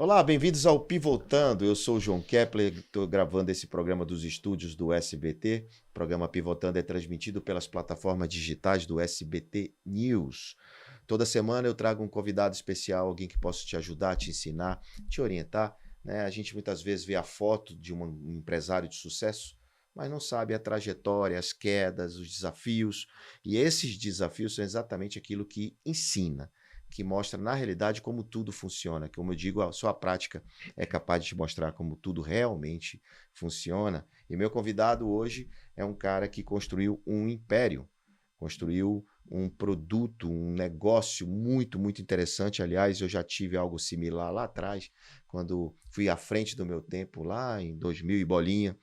Olá, bem-vindos ao Pivotando. Eu sou o João Kepler, estou gravando esse programa dos estúdios do SBT. O programa Pivotando é transmitido pelas plataformas digitais do SBT News. Toda semana eu trago um convidado especial, alguém que possa te ajudar, te ensinar, te orientar, né? A gente muitas vezes vê a foto de um empresário de sucesso, mas não sabe a trajetória, as quedas, os desafios. E esses desafios são exatamente aquilo que ensina, que mostra na realidade como tudo funciona. Como eu digo, a sua prática é capaz de te mostrar como tudo realmente funciona. E meu convidado hoje é um cara que construiu um império, construiu um produto, um negócio muito, muito interessante. Aliás, eu já tive algo similar lá atrás, quando fui à frente do meu tempo, lá em 2000 e bolinha.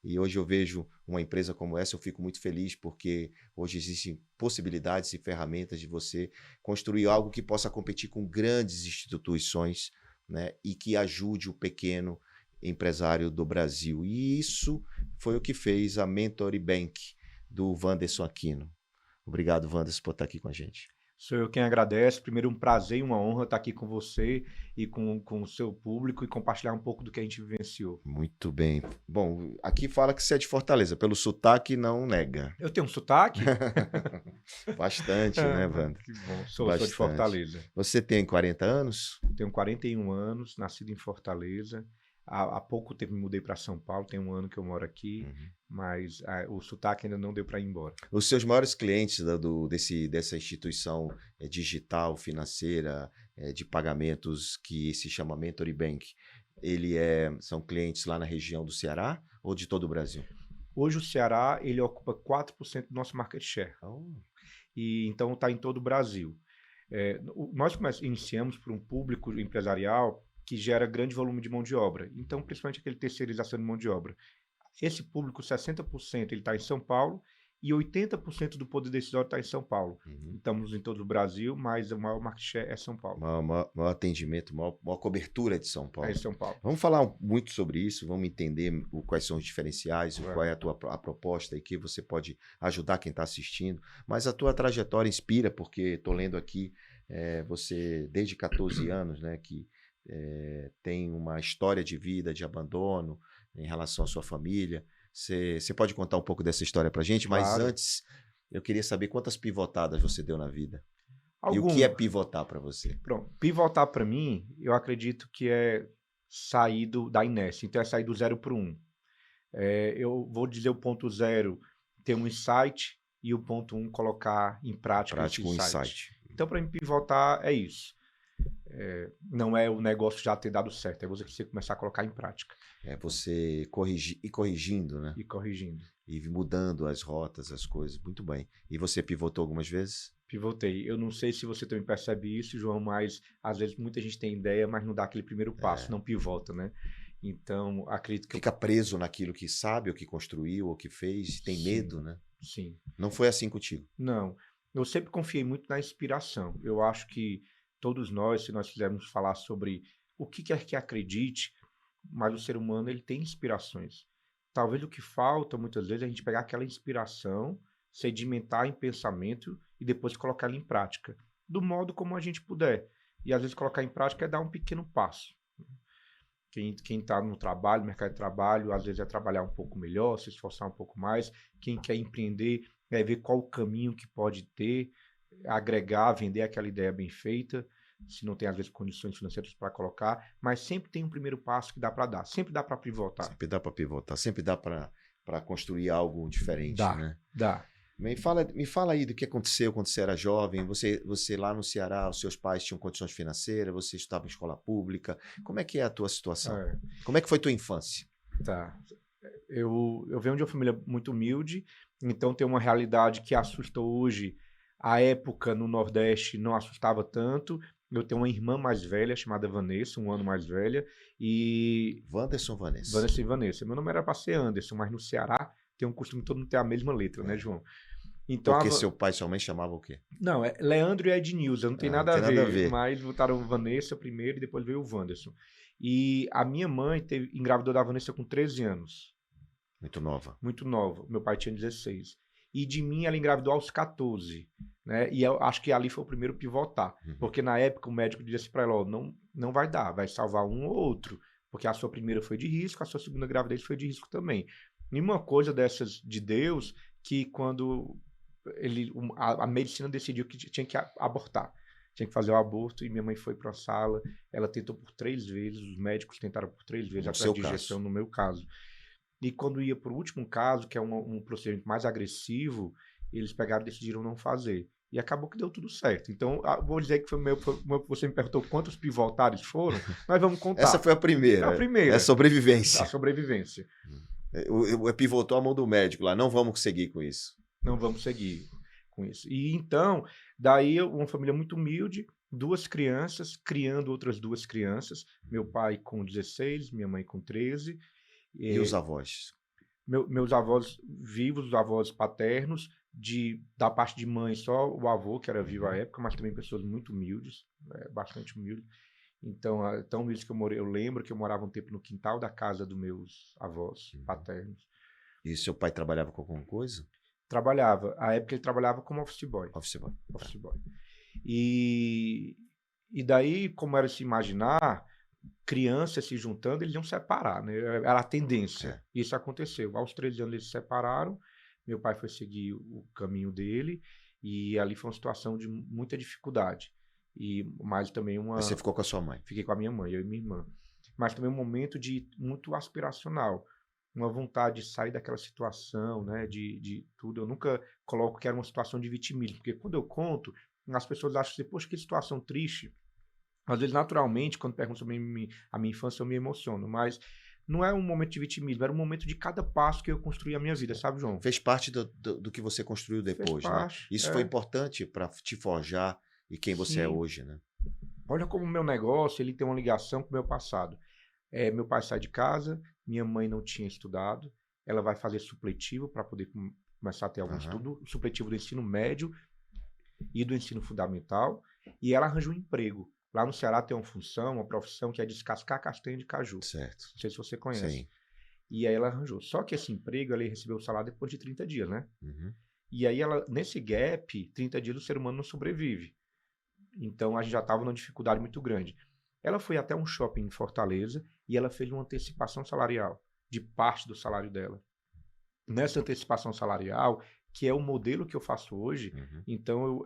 E hoje eu vejo uma empresa como essa, eu fico muito feliz, porque hoje existem possibilidades e ferramentas de você construir algo que possa competir com grandes instituições, né, e que ajude o pequeno empresário do Brasil. E isso foi o que fez a Mentory Bank do Wanderson Aquino. Obrigado, Wanderson, por estar aqui com a gente. Sou eu quem agradece. Primeiro, um prazer e uma honra estar aqui com você e com o seu público e compartilhar um pouco do que a gente vivenciou. Muito bem. Bom, aqui fala que você é de Fortaleza. Pelo sotaque, não nega. Eu tenho um sotaque? Bastante, né, Wander? Que bom. Sou de Bastante. Fortaleza. Você tem 40 anos? Tenho 41 anos, nascido em Fortaleza. Há pouco tempo me mudei para São Paulo, tem um ano que eu moro aqui, mas o sotaque ainda não deu para ir embora. Os seus maiores clientes dessa instituição digital, financeira, de pagamentos que se chama Mentory Bank, são clientes lá na região do Ceará ou de todo o Brasil? Hoje o Ceará ele ocupa 4% do nosso market share, Oh, e então está em todo o Brasil. Nós iniciamos por um público empresarial que gera grande volume de mão de obra, então principalmente aquele terceirização de mão de obra. Esse público, 60% ele está em São Paulo e 80% do poder decisório está em São Paulo. Estamos em todo o Brasil, mas o maior market share é São Paulo. maior atendimento, maior cobertura de São É em Paulo. São Paulo. Vamos falar muito sobre isso, vamos entender quais são os diferenciais, qual é a proposta e que você pode ajudar quem está assistindo. Mas a tua trajetória inspira, porque estou lendo aqui, você desde 14 anos, né, que tem uma história de vida, de abandono em relação à sua família. Você pode contar um pouco dessa história para a gente? Mas Claro. antes, eu queria saber quantas pivotadas você deu na vida. E o Algum. que é pivotar para você? Pronto. Pivotar para mim, eu acredito que é sair da inércia. Então é sair do 0 para o 1. Eu vou dizer o ponto 0, ter um insight, e o ponto 1, colocar em prática esse Um insight. insight. Então, para mim, pivotar é isso. Não é o negócio já ter dado certo, é você começar a colocar em prática. É você ir corrigindo, né? E corrigindo. E mudando as rotas, as coisas. Muito bem. E você pivotou algumas vezes? Pivotei. Eu não sei se você também percebe isso, João, mas às vezes muita gente tem ideia, mas não dá aquele primeiro passo, não pivota, né? Então, acredito que... Fica preso naquilo que sabe, ou que construiu, ou que fez, tem medo, né? Sim. Não foi assim contigo? Não. Eu sempre confiei muito na inspiração. Eu acho que todos nós, se nós quisermos falar sobre o que quer que acredite, mas o ser humano ele tem inspirações. Talvez o que falta muitas vezes é a gente pegar aquela inspiração, sedimentar em pensamento e depois colocar ela em prática, do modo como a gente puder. E às vezes colocar em prática é dar um pequeno passo. Quem está no trabalho, no mercado de trabalho, às vezes é trabalhar um pouco melhor, se esforçar um pouco mais. Quem quer empreender é ver qual o caminho que pode ter, agregar, vender aquela ideia bem feita, se não tem às vezes condições financeiras para colocar, mas sempre tem um primeiro passo que dá para dar, sempre dá para pivotar. Sempre dá para pivotar, sempre dá para construir algo diferente, né? Dá. Me fala aí do que aconteceu quando você era jovem. Você lá no Ceará, os seus pais tinham condições financeiras, você estudava em escola pública. Como é que é a tua situação? Como é que foi tua infância? Tá. Eu venho de uma família muito humilde, então tem uma realidade que assusta hoje. A época no Nordeste não assustava tanto. Eu tenho uma irmã mais velha, chamada Vanessa, um ano mais velha, e... Wanderson, Vanessa. Vanessa e Vanessa. Meu nome era para ser Anderson, mas no Ceará tem um costume de todo mundo ter a mesma letra, né, João? Então, porque seu pai e sua mãe chamavam o quê? Não, é Leandro e Ednilson, não tem nada a ver, mas botaram Vanessa primeiro e depois veio o Wanderson. E a minha mãe engravidou da Vanessa com 13 anos. Muito nova. Muito nova. Meu pai tinha 16. e de mim ela engravidou aos 14, né? E eu acho que ali foi o primeiro pivotar, porque na época o médico disse para ela, ó, não vai dar, vai salvar um ou outro, porque a sua primeira foi de risco, a sua segunda gravidez foi de risco também. E uma coisa dessas de Deus, que quando a medicina decidiu que tinha que abortar, tinha que fazer o aborto, e minha mãe foi para a sala, ela tentou por 3 vezes, os médicos tentaram por 3 vezes, atrás de injeção, no meu caso. E quando ia para o último caso, que é um procedimento mais agressivo, eles pegaram e decidiram não fazer. E acabou que deu tudo certo. Então, vou dizer que você me perguntou quantos pivotares foram, nós vamos contar. Essa foi a primeira. É a primeira. É sobrevivência. A sobrevivência. Pivotou a mão do médico lá, não vamos seguir com isso. Não vamos seguir com isso. E então, daí uma família muito humilde, 2 crianças, criando outras 2 crianças, meu pai com 16, minha mãe com 13. E os avós? Meus avós vivos, os avós paternos, da parte de mãe, só o avô, que era vivo à época, mas também pessoas muito humildes, bastante humildes. Então, tão humildes que eu lembro que eu morava um tempo no quintal da casa dos meus avós paternos. E seu pai trabalhava com alguma coisa? Trabalhava. À época ele trabalhava como office boy. Office boy. Office boy. E daí, como era se imaginar, crianças se juntando, eles iam separar, né? Era a tendência. Isso aconteceu. Aos 13 anos eles se separaram, meu pai foi seguir o caminho dele, e ali foi uma situação de muita dificuldade. Mas também Mas você ficou com a sua mãe? Fiquei com a minha mãe, eu e minha irmã. Mas também um momento muito aspiracional. Uma vontade de sair daquela situação, né? De tudo. Eu nunca coloco que era uma situação de vitimismo, porque quando eu conto, as pessoas acham assim, poxa, que situação triste. Às vezes, naturalmente, quando perguntam sobre a minha infância, eu me emociono, mas não é um momento de vitimismo, era um momento de cada passo que eu construí a minha vida, sabe, João? Fez parte do que você construiu depois, né? Isso foi importante para te forjar e quem você é hoje, né? Olha como o meu negócio, ele tem uma ligação com o meu passado. Meu pai sai de casa, minha mãe não tinha estudado, ela vai fazer supletivo para poder começar a ter algum estudo, supletivo do ensino médio e do ensino fundamental, e ela arranja um emprego. Lá no Ceará tem uma profissão que é descascar castanha de caju. Certo. Não sei se você conhece. Sim. E aí ela arranjou. Só que esse emprego, ela recebeu o salário depois de 30 dias, né? E aí nesse gap, 30 dias o ser humano não sobrevive. Então a gente já estava numa dificuldade muito grande. Ela foi até um shopping em Fortaleza e ela fez uma antecipação salarial de parte do salário dela. Nessa antecipação salarial, que é o modelo que eu faço hoje, então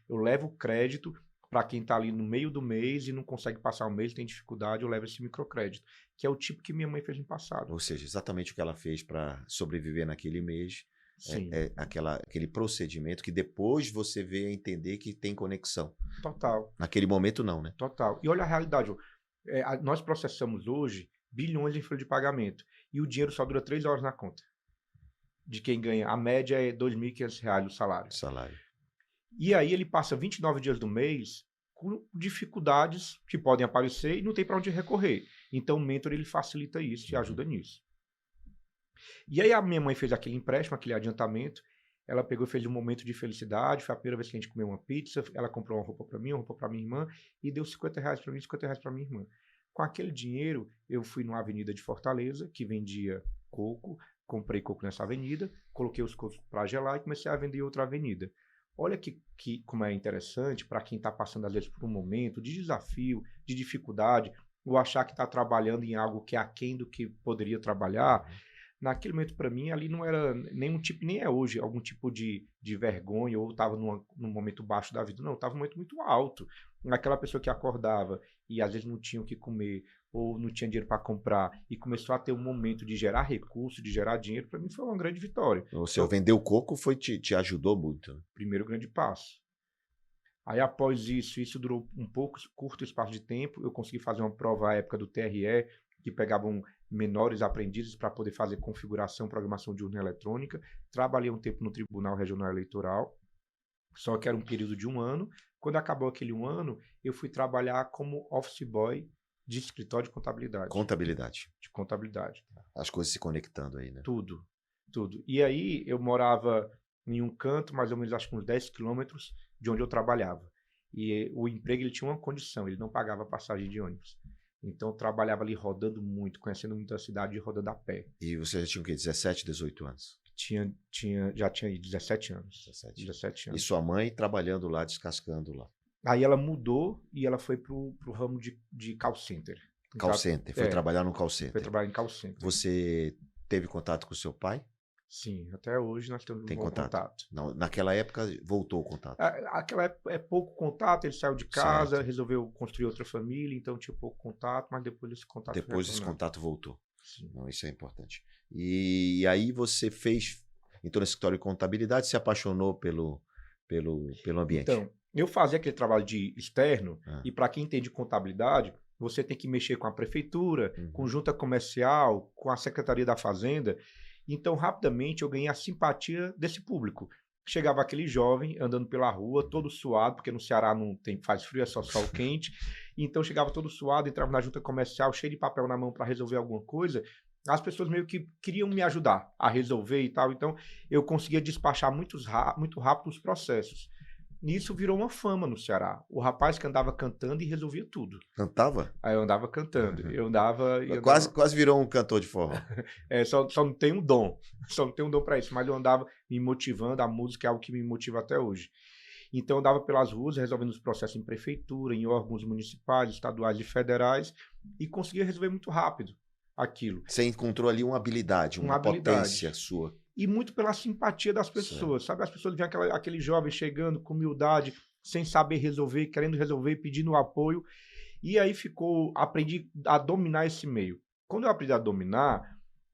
eu levo o crédito para quem está ali no meio do mês e não consegue passar o mês, tem dificuldade, eu levo esse microcrédito, que é o tipo que minha mãe fez no passado. Ou seja, exatamente o que ela fez para sobreviver naquele mês. Sim. Aquele procedimento que depois você vê a entender que tem conexão. Total. Naquele momento não, né? Total. E olha a realidade, nós processamos hoje bilhões em folha de pagamento e o dinheiro só dura 3 horas na conta. De quem ganha, a média é R$ 2.500 o salário. E aí ele passa 29 dias do mês com dificuldades que podem aparecer e não tem para onde recorrer. Então o mentor ele facilita isso e ajuda nisso. E aí a minha mãe fez aquele empréstimo, aquele adiantamento, ela pegou e fez um momento de felicidade, foi a primeira vez que a gente comeu uma pizza, ela comprou uma roupa para mim, uma roupa para minha irmã e deu R$50 para mim, R$50 para minha irmã. Com aquele dinheiro, eu fui numa avenida de Fortaleza, que vendia coco, comprei coco nessa avenida, coloquei os cocos para gelar e comecei a vender em outra avenida. Olha como é interessante para quem está passando, às vezes, por um momento de desafio, de dificuldade, ou achar que está trabalhando em algo que é aquém do que poderia trabalhar. Naquele momento, para mim, ali não era nenhum tipo, nem é hoje, algum tipo de vergonha, ou estava num momento baixo da vida. Não, estava num momento muito alto. Aquela pessoa que acordava e às vezes não tinha o que comer, ou não tinha dinheiro para comprar, e começou a ter um momento de gerar recurso, de gerar dinheiro, para mim foi uma grande vitória. Você vender o coco te ajudou muito. Primeiro grande passo. Aí após isso durou um pouco, curto espaço de tempo, eu consegui fazer uma prova à época do TRE, que pegavam menores aprendizes para poder fazer configuração, programação de urna eletrônica. Trabalhei um tempo no Tribunal Regional Eleitoral, só que era um período de 1 ano. Quando acabou aquele 1 ano, eu fui trabalhar como office boy de escritório de contabilidade. De contabilidade. As coisas se conectando aí, né? Tudo. E aí eu morava em um canto, mais ou menos acho que uns 10 quilômetros de onde eu trabalhava. E o emprego ele tinha uma condição, ele não pagava passagem de ônibus. Então eu trabalhava ali rodando muito, conhecendo muita cidade e rodando a pé. E você já tinha o quê? 17, 18 anos? Já tinha 17 anos. 17. 17 E anos. sua mãe trabalhando lá, descascando lá. Aí ela mudou e ela foi pro ramo de call center. Call center, foi É, trabalhar no call foi center. trabalhar em call center. Você teve contato com seu pai? Sim, até hoje nós temos um Tem bom contato. Não, naquela época voltou o contato. Aquela época é pouco contato, ele saiu de casa, Certo. resolveu construir outra família, então tinha pouco contato, mas depois esse contato Depois foi esse retornando. contato voltou. Sim. Não, isso é importante. E aí você entrou no escritório de contabilidade, se apaixonou pelo ambiente. Então, eu fazia aquele trabalho de externo, Ah. e para quem entende contabilidade, você tem que mexer com a prefeitura, com junta comercial, com a Secretaria da Fazenda. Então, rapidamente, eu ganhei a simpatia desse público. Chegava aquele jovem andando pela rua, todo suado, porque no Ceará não faz frio, é só sol quente. Então, chegava todo suado, entrava na junta comercial, cheio de papel na mão para resolver alguma coisa. As pessoas meio que queriam me ajudar a resolver e tal. Então, eu conseguia despachar muito rápido os processos. Nisso virou uma fama no Ceará. O rapaz que andava cantando e resolvia tudo. Cantava? Aí eu andava cantando. Eu andava... Quase virou um cantor de forró. Só não tenho dom. Só não tenho dom para isso. Mas eu andava me motivando. A música é algo que me motiva até hoje. Então eu andava pelas ruas, resolvendo os processos em prefeitura, em órgãos municipais, estaduais e federais. E conseguia resolver muito rápido aquilo. Você encontrou ali uma habilidade, uma potência sua. E muito pela simpatia das pessoas, sabe? As pessoas viam aquele jovem chegando com humildade, sem saber resolver, querendo resolver, pedindo apoio. E aí aprendi a dominar esse meio. Quando eu aprendi a dominar,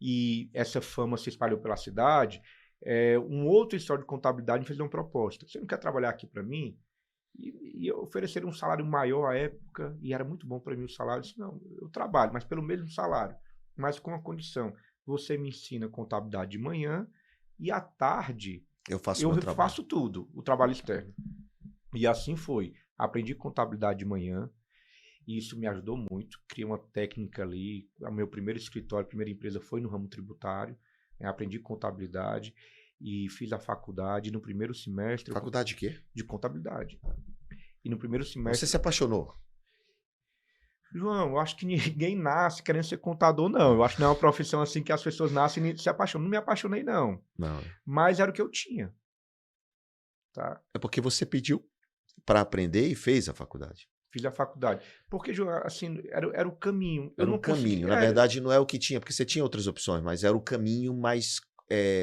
e essa fama se espalhou pela cidade, um outro escritório de contabilidade me fez uma proposta. Você não quer trabalhar aqui para mim? E ofereceram um salário maior à época, e era muito bom para mim o salário. Eu disse, não, eu trabalho, mas pelo mesmo salário, mas com a condição. Você me ensina contabilidade de manhã e à tarde eu faço tudo, o trabalho externo. E assim foi. Aprendi contabilidade de manhã e isso me ajudou muito. Criei uma técnica ali. O meu primeiro escritório, a primeira empresa foi no ramo tributário. Aprendi contabilidade e fiz a faculdade. No primeiro semestre... Faculdade de quê? De contabilidade. E no primeiro semestre... Você se apaixonou? João, eu acho que ninguém nasce querendo ser contador, não. Eu acho que não é uma profissão assim que as pessoas nascem e se apaixonam. Não me apaixonei, não. Não. Mas era o que eu tinha. Tá? É porque você pediu para aprender e fez a faculdade. Fiz a faculdade. Porque, João, assim, era o caminho. Era um caminho. Na verdade, não é o que tinha, porque você tinha outras opções, mas era o caminho mais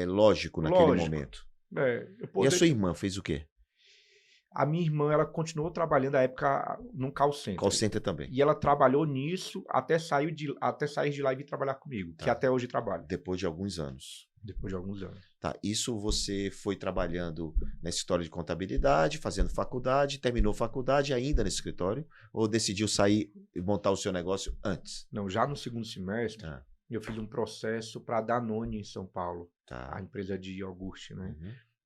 lógico naquele momento. E a sua irmã fez o quê? A minha irmã, ela continuou trabalhando na época num call center. Call center também. E ela trabalhou nisso até sair de lá e vir trabalhar comigo, que até hoje trabalha. Depois de alguns anos. Depois de alguns anos. Tá, isso você foi trabalhando nessa história de contabilidade, fazendo faculdade, terminou faculdade ainda nesse escritório, ou decidiu sair e montar o seu negócio antes? Não, já no segundo semestre, eu fiz um processo para a Danone em São Paulo, a empresa de iogurte, né?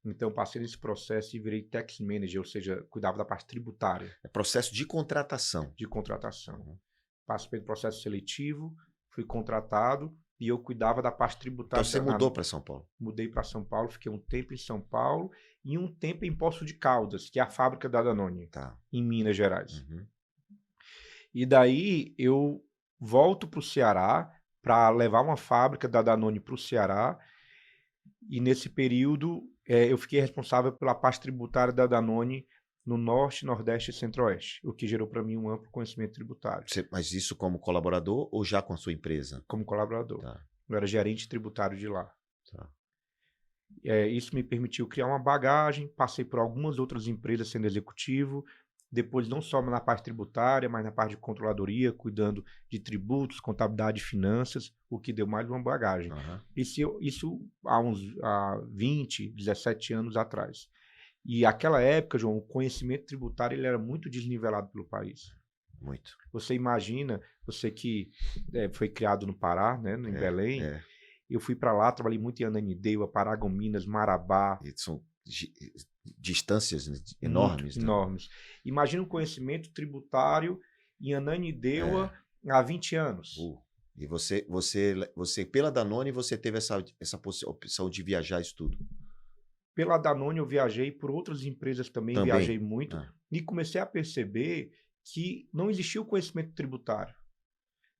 Então, passei nesse processo e virei tax manager, ou seja, cuidava da parte tributária. É processo de contratação. De contratação. Participei do processo seletivo, fui contratado e eu cuidava da parte tributária. Então, você mudou para São Paulo? Mudei para São Paulo, fiquei um tempo em São Paulo e um tempo em Poços de Caldas, que é a fábrica da Danone, em Minas Gerais. E daí, eu volto para o Ceará para levar uma fábrica da Danone para o Ceará. E nesse período, eu fiquei responsável pela parte tributária da Danone no Norte, Nordeste e Centro-Oeste, o que gerou para mim um amplo conhecimento tributário. Mas isso como colaborador ou já com a sua empresa? Como colaborador. Eu era gerente tributário de lá. Isso me permitiu criar uma bagagem, passei por algumas outras empresas sendo executivo, depois não só na parte tributária, mas na parte de controladoria, cuidando de tributos, contabilidade e finanças, o que deu mais uma bagagem. Isso há 20, 17 anos atrás. E naquela época, João, o conhecimento tributário ele era muito desnivelado pelo país. Muito. Você imagina, você que foi criado no Pará, né, em Belém, eu fui para lá, trabalhei muito em Ananindeua, Paragominas, Marabá. São distâncias enormes. Enormes. Imagina um conhecimento tributário em Ananindeua há 20 anos. E você pela Danone, você teve essa opção de viajar isso tudo? Pela Danone eu viajei, por outras empresas também viajei muito, e comecei a perceber que não existia o conhecimento tributário.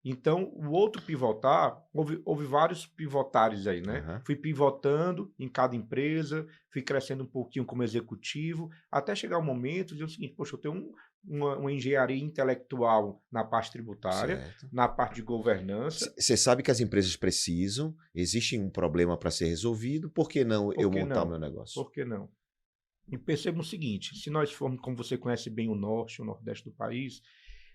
Então, o outro pivotar, houve vários pivotares aí, né? Aham. Fui pivotando em cada empresa, fui crescendo um pouquinho como executivo, até chegar o momento de dizer o seguinte, poxa, eu tenho uma engenharia intelectual na parte tributária, Certo. na parte de governança, Você sabe que as empresas precisam, existe um problema para ser resolvido, por que não por eu que montar o não? meu negócio? Por que não? E perceba o seguinte, se nós formos, como você conhece bem o norte, o nordeste do país,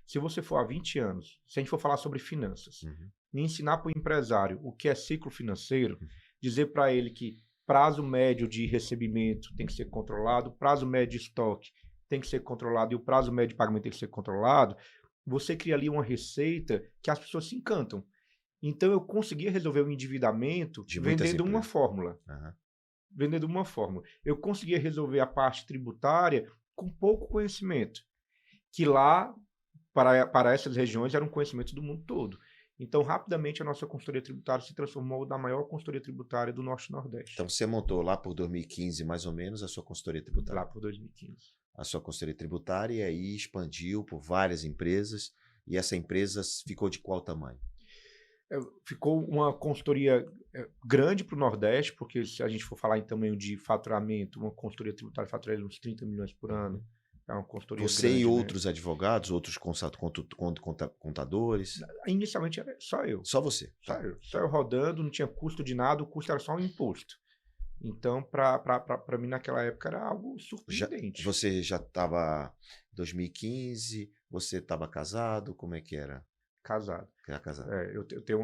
se você for há 20 anos, se a gente for falar sobre finanças, Uhum. e ensinar para o empresário o que é ciclo financeiro, dizer para ele que prazo médio de recebimento tem que ser controlado, prazo médio de estoque tem que ser controlado e o prazo médio de pagamento tem que ser controlado, você cria ali uma receita que as pessoas se encantam. Então eu conseguia resolver o endividamento De muitas vendendo uma empresas. fórmula. Aham. Vendendo uma fórmula. Eu conseguia resolver a parte tributária com pouco conhecimento, que lá, para essas regiões, era um conhecimento do mundo todo. Então, rapidamente, a nossa consultoria tributária se transformou na maior consultoria tributária do Norte e Nordeste, Então você montou lá por 2015, mais ou menos, a sua consultoria lá tributária. por 2015. A sua consultoria tributária e aí expandiu por várias empresas e essa empresa ficou de qual tamanho? Ficou uma consultoria grande para o Nordeste, porque se a gente for falar em tamanho de faturamento, uma consultoria tributária fatura uns 30 milhões por ano. É uma consultoria Você grande, e né? outros advogados, outros contadores? Inicialmente era só eu. Só você? Tá. Só eu rodando, não tinha custo de nada, o custo era só um imposto. Então, para mim, naquela época, era algo surpreendente. Você já estava em 2015, você estava casado, como é que era? Casado. Era casado. Eu tenho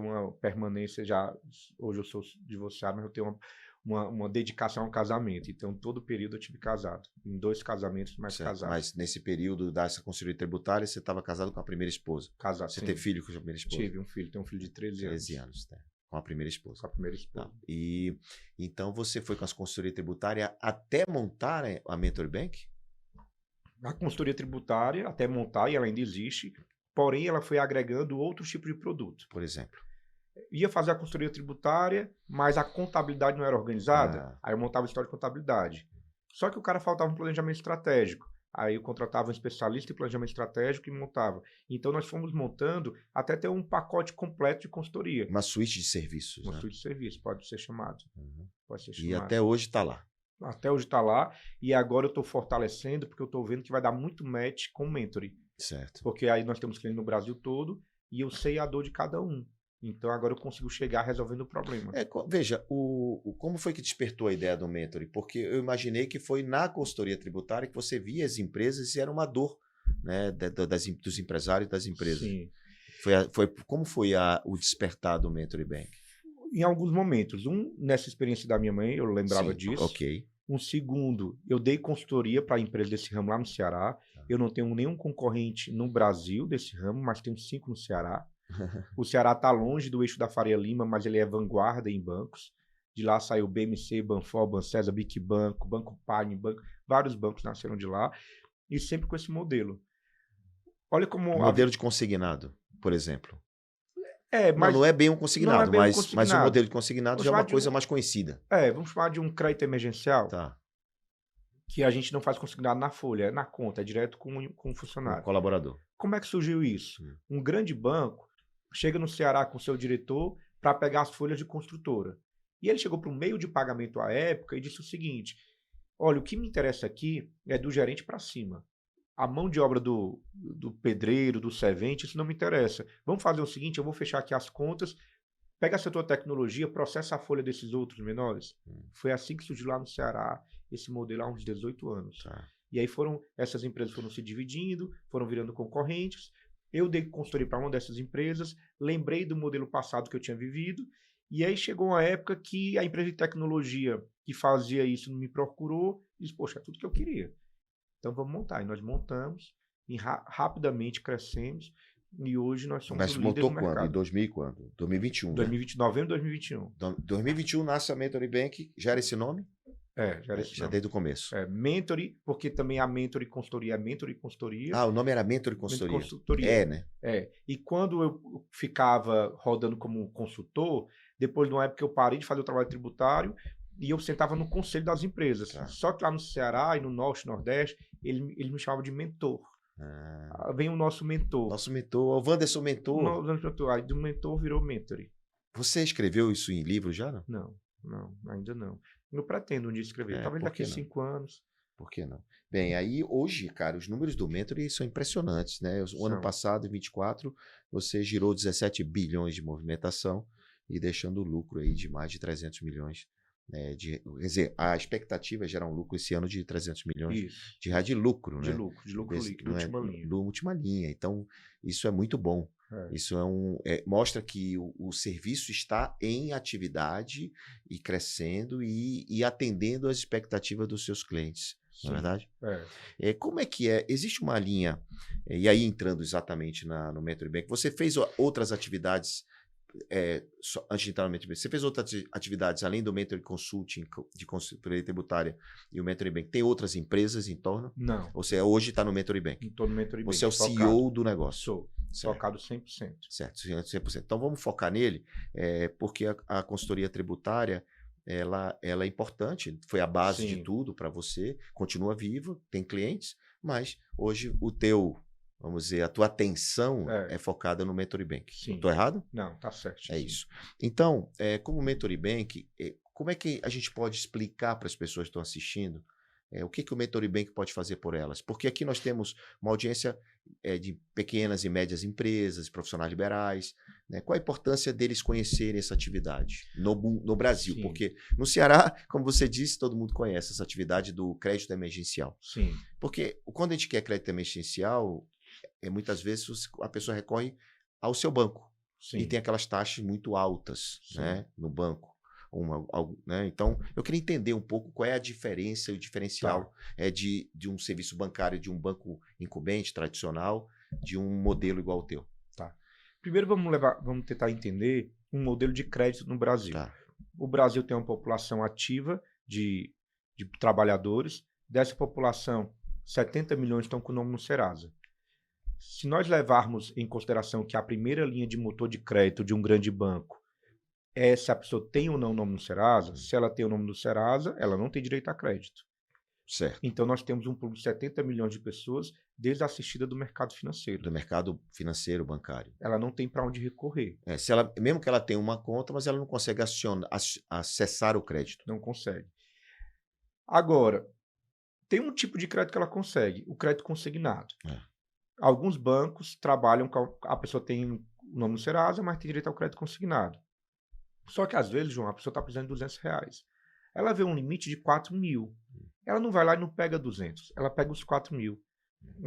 uma permanência já, hoje eu sou divorciado, mas eu tenho uma dedicação ao casamento. Então, todo período eu tive casado. Em 2 casamentos, mais Certo. casado. Mas nesse período dessa consultoria tributária, você estava casado com a primeira esposa? Casado, Você sim. teve filho com a primeira esposa? Tive um filho, tenho um filho de 13 anos. 13 anos, tá. Com a primeira esposa. Com a primeira Tá. esposa. E então você foi com a consultoria tributária até montar a Mentory Bank? A consultoria tributária, até montar, e ela ainda existe, porém ela foi agregando outros tipos de produto. Por exemplo. Ia fazer a consultoria tributária, mas a contabilidade não era organizada, Ah. aí eu montava história de contabilidade. Só que o cara faltava um planejamento estratégico. Aí eu contratava um especialista em planejamento estratégico e montava. Então nós fomos montando até ter um pacote completo de consultoria. Uma suíte de serviços, Uma né? suíte de serviço, pode ser chamado. Uhum. Pode ser E chamado. até hoje está lá. Até hoje está lá. E agora eu estou fortalecendo, porque eu estou vendo que vai dar muito match com o Mentory. Certo. Porque aí nós temos clientes no Brasil todo e eu sei a dor de cada um. Então agora eu consigo chegar resolvendo o problema. Veja, como foi que despertou a ideia do Mentoring? Porque eu imaginei que foi na consultoria tributária que você via as empresas e era uma dor, né, dos empresários e das empresas. Sim. Como foi o despertar do Mentoring Bank? Em alguns momentos. Nessa experiência da minha mãe, eu lembrava Sim, disso. ok. Um segundo, eu dei consultoria para empresas desse ramo lá no Ceará. Eu não tenho nenhum concorrente no Brasil desse ramo, mas tenho 5 no Ceará. O Ceará está longe do eixo da Faria Lima, mas ele é vanguarda em bancos. De lá saiu BMC, Banfor, Bancesa, Bic Banco, Banco Pine, vários bancos nasceram de lá. E sempre com esse modelo. Olha como... Modelo de consignado, por exemplo. Mas não é bem um consignado, não é bem um mas o consignado. modelo de consignado Vamos já é chamar uma de coisa mais conhecida. Vamos chamar de um crédito emergencial. Tá. Que a gente não faz consignado na folha, é na conta, é direto com o Com funcionário. o colaborador. Como é que surgiu isso? Um grande banco chega no Ceará com seu diretor para pegar as folhas de construtora. E ele chegou para o meio de pagamento à época e disse o seguinte: olha, o que me interessa aqui é do gerente para cima. A mão de obra do pedreiro, do servente, isso não me interessa. Vamos fazer o seguinte, eu vou fechar aqui as contas, pega essa tua tecnologia, processa a folha desses outros menores. Foi assim que surgiu lá no Ceará esse modelo há uns 18 anos. Tá. E aí essas empresas foram se dividindo, foram virando concorrentes. Eu dei consultoria para uma dessas empresas, lembrei do modelo passado que eu tinha vivido, e aí chegou uma época que a empresa de tecnologia que fazia isso me procurou e disse, poxa, é tudo que eu queria. Então vamos montar. E nós montamos, e rapidamente crescemos, e hoje nós somos Mas o líder montou do quando? mercado. Em 2000 quando? 2021, 2020, novembro de 2021. Né? 2021 nasce a Mentoring Bank, já era esse nome? Já era esse Já nome. desde o começo. Mentoring, porque também a Mentoring Consultoria é Mentoring Consultoria. O nome era Mentoring Consultoria. Consultoria. Né? E quando eu ficava rodando como consultor, depois de uma época eu parei de fazer o trabalho tributário e eu sentava no conselho das empresas. Tá. Só que lá no Ceará e no Norte e Nordeste, ele me chamava de mentor. Vem o nosso mentor. Nosso mentor, o Wanderson Mentor. Aí do mentor virou mentoring. Você escreveu isso em livro já, não? Não, ainda não. Eu pretendo um dia escrever. Talvez por daqui a que não? 5 anos. Por que não? Bem, aí hoje, cara, os números do Mentoring são impressionantes, né? O ano passado, em 24, você girou 17 bilhões de movimentação e deixando o lucro aí de mais de 300 milhões. Quer dizer, a expectativa é gerar um lucro esse ano de 300 milhões de reais de lucro, né? De lucro líquido, última linha. Do última linha. Então, isso é muito bom. Isso mostra que o serviço está em atividade e crescendo e atendendo às expectativas dos seus clientes. Não é verdade? Como é que é? Existe uma linha, e aí entrando exatamente no Mentoring Bank, você fez outras atividades antes de entrar no Mentoring Bank, você fez outras atividades além do Mentoring Consulting de consultoria tributária e o Mentoring Bank? Tem outras empresas em torno? Não. Você hoje está no Mentoring Bank? Estou no Mentoring Bank. Você é o CEO do negócio? Sou. Focado 100%. Certo, 100%. Então vamos focar nele, porque a consultoria tributária ela é importante, foi a base de tudo para você, continua vivo, tem clientes, mas hoje vamos dizer, a tua atenção é focada no Mentoring Bank. Estou errado? Não, tá certo. Isso. Então, como Mentoring Bank, como é que a gente pode explicar para as pessoas que estão assistindo o que o Mentoring Bank pode fazer por elas? Porque aqui nós temos uma audiência de pequenas e médias empresas, profissionais liberais. Né? Qual a importância deles conhecerem essa atividade no Brasil? Porque no Ceará, como você disse, todo mundo conhece essa atividade do crédito emergencial. Sim. Porque quando a gente quer crédito emergencial, muitas vezes a pessoa recorre ao seu banco. E tem aquelas taxas muito altas, né, no banco. Né? Então, eu queria entender um pouco qual é a diferença e o diferencial de um serviço bancário, de um banco incumbente, tradicional, de um modelo igual ao teu. Primeiro, vamos tentar entender um modelo de crédito no Brasil. O Brasil tem uma população ativa de trabalhadores. Dessa população, 70 milhões estão com o nome no Serasa. Se nós levarmos em consideração que a primeira linha de motor de crédito de um grande banco se a pessoa tem ou não o nome no Serasa, se ela tem o nome do Serasa, ela não tem direito a crédito. Certo. Então, nós temos um público de 70 milhões de pessoas desassistidas do mercado financeiro. Do mercado financeiro bancário. Ela não tem para onde recorrer. Mesmo que ela tenha uma conta, mas ela não consegue acessar o crédito. Não consegue. Agora, tem um tipo de crédito que ela consegue, o crédito consignado. Alguns bancos trabalham com a pessoa tem o nome no Serasa, mas tem direito ao crédito consignado. Só que às vezes, João, a pessoa está precisando de R$200. Ela vê um limite de 4 mil. Ela não vai lá e não pega 200. Ela pega os 4 mil.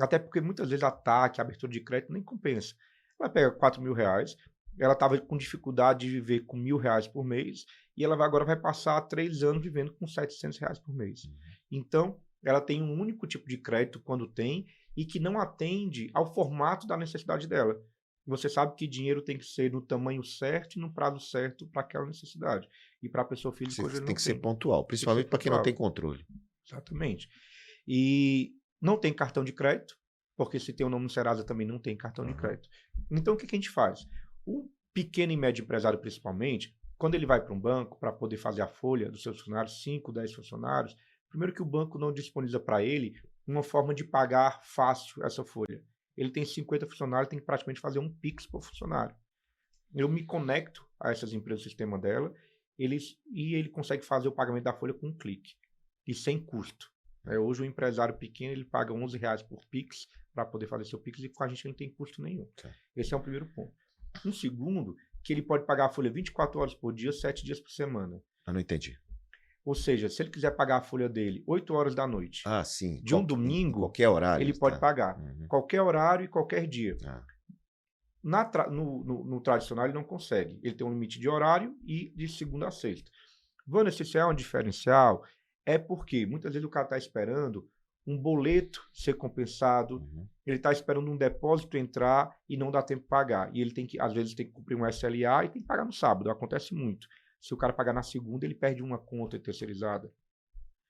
Até porque muitas vezes a TAC, a abertura de crédito, nem compensa. Ela pega 4 mil reais. Ela estava com dificuldade de viver com R$1.000 por mês. E ela agora vai passar 3 anos vivendo com R$700 por mês. Então, ela tem um único tipo de crédito quando tem e que não atende ao formato da necessidade dela. Você sabe que dinheiro tem que ser no tamanho certo e no prazo certo para aquela necessidade. E para a pessoa física, hoje tem que ser pontual, principalmente para quem não tem controle. Exatamente. E não tem cartão de crédito, porque se tem o nome no Serasa também não tem cartão de crédito. Então, o que a gente faz? O pequeno e médio empresário, principalmente, quando ele vai para um banco para poder fazer a folha dos seus funcionários, 5, 10 funcionários, primeiro que o banco não disponibiliza para ele uma forma de pagar fácil essa folha. Ele tem 50 funcionários, tem que praticamente fazer um Pix por funcionário. Eu me conecto a essas empresas do sistema dela e ele consegue fazer o pagamento da folha com um clique e sem custo. Hoje o empresário pequeno ele paga R$11 por Pix para poder fazer seu Pix e com a gente não tem custo nenhum. Esse é o primeiro ponto. Um segundo, que ele pode pagar a folha 24 horas por dia, 7 dias por semana. Eu não entendi. Ou seja, se ele quiser pagar a folha dele 8 horas da noite, sim. de um domingo, qualquer horário, ele pode pagar. Qualquer horário e qualquer dia. No tradicional ele não consegue. Ele tem um limite de horário e de segunda a sexta. Vando se isso é um diferencial, é porque muitas vezes o cara está esperando um boleto ser compensado, ele está esperando um depósito entrar e não dá tempo de pagar. E ele às vezes tem que cumprir um SLA e tem que pagar no sábado. Acontece muito. Se o cara pagar na segunda, ele perde uma conta terceirizada.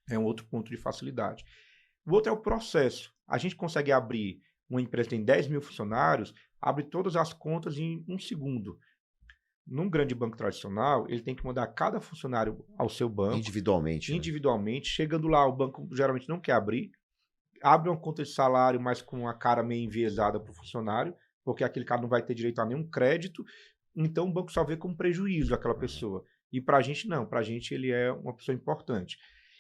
É um outro ponto de facilidade. O outro é o processo. A gente consegue abrir uma empresa que tem 10 mil funcionários, abre todas as contas em 1 segundo. Num grande banco tradicional, ele tem que mandar cada funcionário ao seu banco. Individualmente. Individualmente. Né? Chegando lá, o banco geralmente não quer abrir. abre uma conta de salário, mas com a cara meio enviesada para o funcionário, porque aquele cara não vai ter direito a nenhum crédito, então o banco só vê como prejuízo aquela Aham. pessoa. E para a gente não, para a gente ele é uma pessoa importante.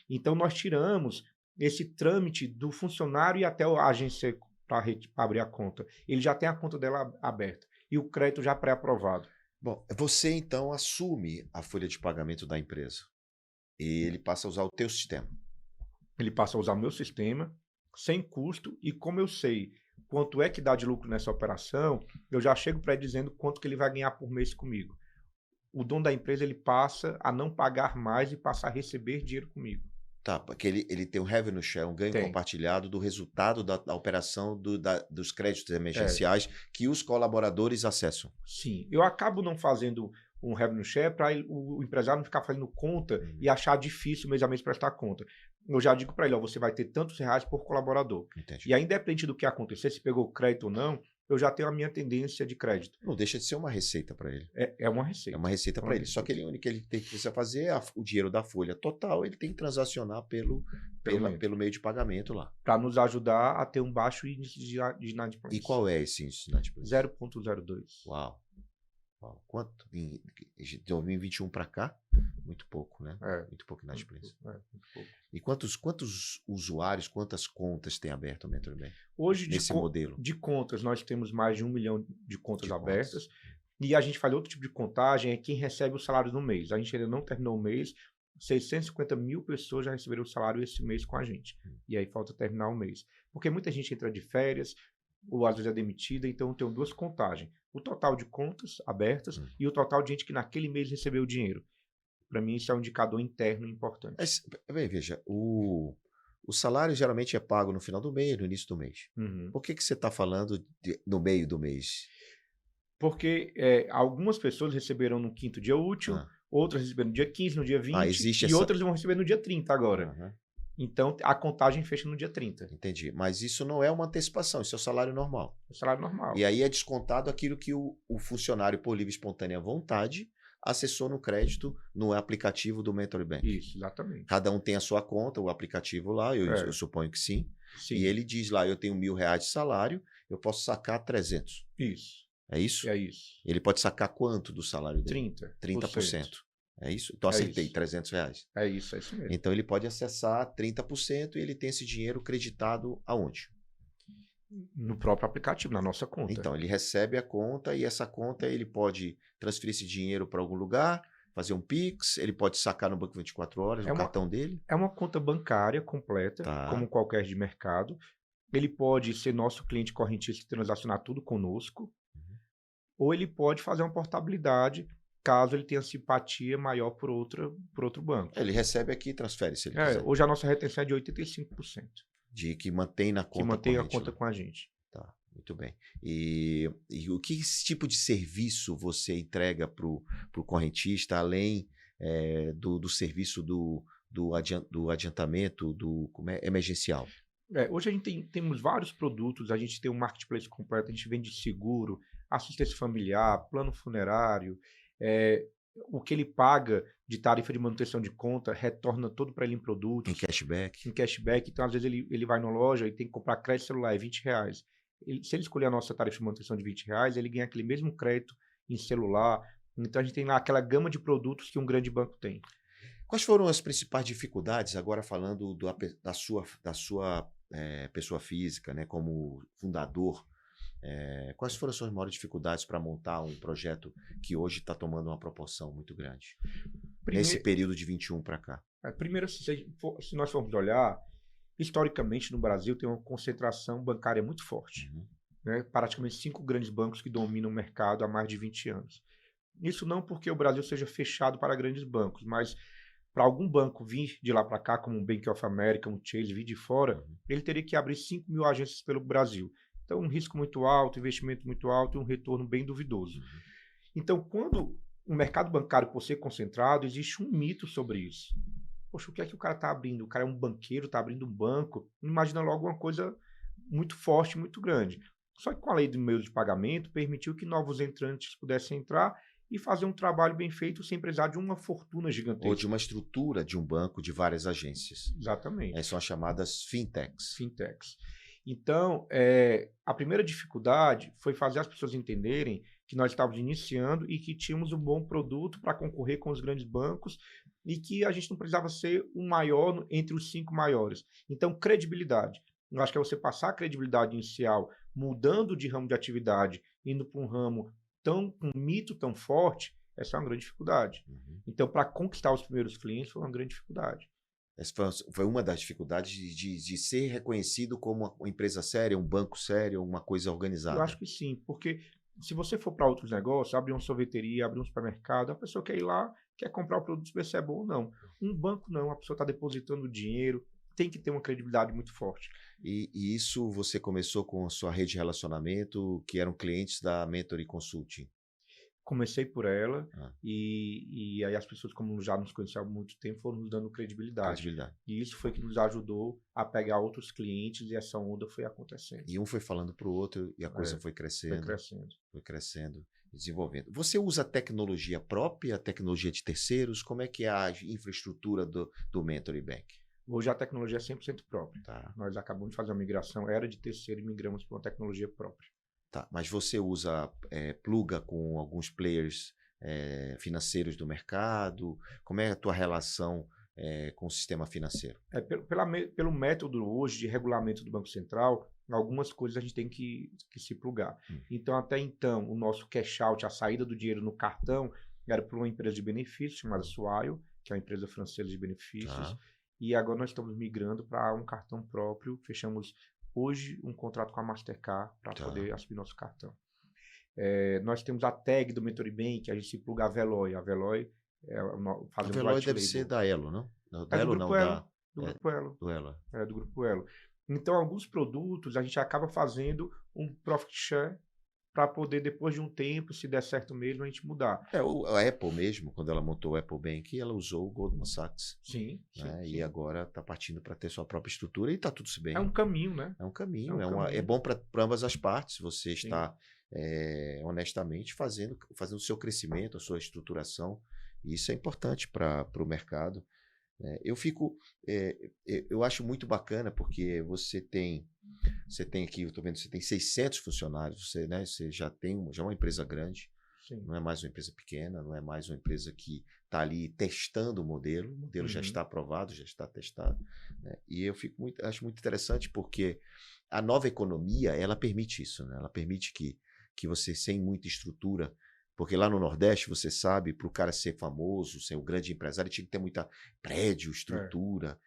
Então nós tiramos esse trâmite do funcionário e até a agência para abrir a conta. Ele já tem a conta dela aberta e o crédito já pré-aprovado. Bom, você então assume a folha de pagamento da empresa e ele passa a usar o teu sistema. Ele passa a usar o meu sistema sem custo e como eu sei quanto é que dá de lucro nessa operação, eu já chego para ele dizendo quanto que ele vai ganhar por mês comigo. O dono da empresa ele passa a não pagar mais e passa a receber dinheiro comigo. Tá, porque ele tem um revenue share, um ganho Tem. compartilhado do resultado da operação dos créditos É, emergenciais que os colaboradores acessam. sim. Eu acabo não fazendo um revenue share para o empresário não ficar fazendo conta Uhum. e achar difícil mês a mês prestar conta. Eu já digo para ele, ó, você vai ter tantos reais por colaborador. Entendi. E aí, independente do que acontecer, se pegou crédito ou não, eu já tenho a minha tendência de crédito. Não deixa de ser uma receita para ele. É uma É receita. uma receita É para uma ele. Só que receita. o único que ele tem que precisa fazer é o dinheiro da folha total, ele tem que transacionar pelo meio de pagamento lá. Para nos ajudar a ter um baixo índice de E inadimplência. qual é esse índice de inadimplência? 0,02. Uau. Uau. Quanto? De 2021 para cá? Muito pouco, né? É. Muito pouco inadimplência. Muito pouco. E quantos usuários, quantas contas tem aberto o MentorBank? Hoje, Nesse modelo? de contas, nós temos mais de 1 milhão de contas De abertas. E a gente faz outro tipo de contagem, é quem recebe o salário no mês. A gente ainda não terminou o mês, 650 mil pessoas já receberam o salário esse mês com a gente. E aí falta terminar o mês. Porque muita gente entra de férias, ou às vezes é demitida, então tem duas contagens. O total de contas abertas e o total de gente que naquele mês recebeu o dinheiro. Para mim, isso é um indicador interno importante. Mas, bem, veja, o salário geralmente é pago no final do mês, no início do mês. Uhum. Por que você está falando no meio do mês? Porque algumas pessoas receberam no quinto dia útil, outras receberam no dia 15, no dia 20, existe e outras vão receber no dia 30 agora. Aham, Então, a contagem fecha no dia 30. entendi. Mas isso não é uma antecipação, isso é o salário normal. É o salário normal. E aí é descontado aquilo que o funcionário, por livre e espontânea vontade, acessou no crédito no aplicativo do MentorBank. Isso, exatamente. Cada um tem a sua conta, o aplicativo lá, eu suponho que sim. Sim. E ele diz lá, eu tenho R$1.000 de salário, eu posso sacar 300. Isso. É isso? É isso. Ele pode sacar quanto do salário dele? 30%. É isso? Então É acertei, isso. R$300. É isso mesmo. Então ele pode acessar 30% e ele tem esse dinheiro creditado aonde? No próprio aplicativo, na nossa conta. Então, ele recebe a conta e essa conta ele pode transferir esse dinheiro para algum lugar, fazer um Pix, ele pode sacar no banco 24 horas, no cartão dele. É uma conta bancária completa, como qualquer de mercado. Ele pode ser nosso cliente correntista e transacionar tudo conosco, ou ele pode fazer uma portabilidade caso ele tenha simpatia maior por outro banco. Ele recebe aqui e transfere, se ele quiser. Hoje a nossa retenção é de 85%. De que mantém na conta. Que mantém a conta com a gente. Tá, muito bem. E o que esse tipo de serviço você entrega para o correntista, além do serviço do adiantamento, emergencial? Hoje a gente temos vários produtos, a gente tem um marketplace completo, a gente vende seguro, assistência familiar, plano funerário, o que ele paga de tarifa de manutenção de conta retorna todo para ele em produtos. Em cashback. Em cashback. Então, às vezes, ele vai na loja e tem que comprar crédito celular, é R$20. Se ele escolher a nossa tarifa de manutenção de R$20, ele ganha aquele mesmo crédito em celular. Então, a gente tem lá aquela gama de produtos que um grande banco tem. Quais foram as principais dificuldades, agora falando da sua pessoa física, né, como fundador? Quais foram as suas maiores dificuldades para montar um projeto que hoje está tomando uma proporção muito grande? Nesse período de 21 para cá. Primeiro, se nós formos olhar, historicamente no Brasil tem uma concentração bancária muito forte. Né? Praticamente 5 grandes bancos que dominam o mercado há mais de 20 anos. Isso não porque o Brasil seja fechado para grandes bancos, mas para algum banco vir de lá para cá, como um Bank of America, um Chase, vir de fora, ele teria que abrir 5 mil agências pelo Brasil. Então, um risco muito alto, investimento muito alto e um retorno bem duvidoso. Então, quando o mercado bancário, por ser concentrado, existe um mito sobre isso. Poxa, o que é que o cara está abrindo? O cara é um banqueiro, está abrindo um banco. Imagina logo uma coisa muito forte, muito grande. Só que com a lei do meio de pagamento, permitiu que novos entrantes pudessem entrar e fazer um trabalho bem feito sem precisar de uma fortuna Ou de gigantesca. uma estrutura de um banco de várias agências. Exatamente. São as chamadas fintechs. Fintechs. Então, a primeira dificuldade foi fazer as pessoas entenderem que nós estávamos iniciando e que tínhamos um bom produto para concorrer com os grandes bancos e que a gente não precisava ser o maior entre os 5 maiores. Então, credibilidade. Eu acho que é você passar a credibilidade inicial, mudando de ramo de atividade, indo para um ramo com um mito tão forte, essa é uma grande dificuldade. Uhum. Então, para conquistar os primeiros clientes, foi uma grande dificuldade. Essa foi uma das dificuldades de ser reconhecido como uma empresa séria, um banco sério, uma coisa organizada. Eu acho que sim, porque se você for para outros negócios, abrir uma sorveteria, abrir um supermercado, a pessoa quer ir lá, quer comprar o produto, ver se é bom ou não. Um banco não, a pessoa está depositando dinheiro, tem que ter uma credibilidade muito forte. E isso você começou com a sua rede de relacionamento, que eram clientes da Mentory Consulting. Comecei por ela e aí as pessoas, como já nos conheciam há muito tempo, foram nos dando credibilidade. E isso foi que nos ajudou a pegar outros clientes e essa onda foi acontecendo. E um foi falando para o outro e a coisa foi crescendo. Foi crescendo, desenvolvendo. Você usa tecnologia própria, tecnologia de terceiros? Como é que é a infraestrutura do Mentory Bank? Hoje a tecnologia é 100% própria. Tá. Nós acabamos de fazer uma migração, era de terceiro e migramos para uma tecnologia própria. Tá, mas você pluga com alguns players financeiros do mercado? Como é a tua relação com o sistema financeiro? Pelo método hoje de regulamento do Banco Central, algumas coisas a gente tem que se plugar. Então, até então, o nosso cash out, a saída do dinheiro no cartão, era por uma empresa de benefícios chamada Swile, que é uma empresa francesa de benefícios. Tá. E agora nós estamos migrando para um cartão próprio. Fechamos hoje um contrato com a Mastercard para poder assumir nosso cartão. Nós temos a tag do Mentory Bank, a gente se pluga a Veloy. A Veloy a Veloy deve ser da Elo, não? Da Elo não, do Grupo Elo. Do Elo. Do Grupo Elo. Então, alguns produtos a gente acaba fazendo um profit share para poder, depois de um tempo, se der certo mesmo, a gente mudar. A Apple mesmo, quando ela montou o Apple Bank, ela usou o Goldman Sachs. Sim. E agora está partindo para ter sua própria estrutura e está tudo bem. É um caminho, né? É um caminho. É bom para ambas as partes. Você está honestamente fazendo o seu crescimento, a sua estruturação. E isso é importante para o mercado. Eu acho muito bacana porque você tem aqui, eu estou vendo, você tem 600 funcionários, você já tem uma empresa grande. Sim. Não é mais uma empresa pequena, não é mais uma empresa que está ali testando o modelo já está aprovado, já está testado. E eu acho muito interessante porque a nova economia, ela permite isso, né? Ela permite que você, sem muita estrutura, porque lá no Nordeste, você sabe, para o cara ser famoso, ser um grande empresário, tinha que ter muita prédio, estrutura,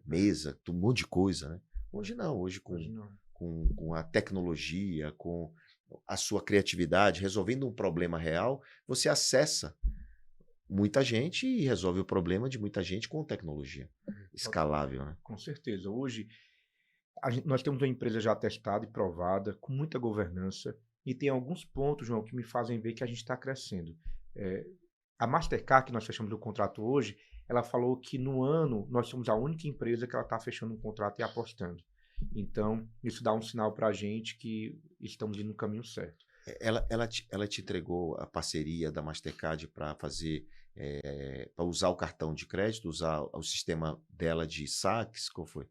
mesa, um monte de coisa, né? Hoje não, hoje com a tecnologia, com a sua criatividade, resolvendo um problema real, você acessa muita gente e resolve o problema de muita gente com tecnologia escalável, né? Com certeza. Hoje, nós temos uma empresa já testada e provada, com muita governança, e tem alguns pontos, João, que me fazem ver que a gente está crescendo. A Mastercard, que nós fechamos o contrato hoje, ela falou que no ano nós somos a única empresa que ela está fechando um contrato e apostando. Então, isso dá um sinal para a gente que estamos indo no caminho certo. Ela te entregou a parceria da Mastercard para fazer, para usar o cartão de crédito, usar o sistema dela de saques? Qual foi?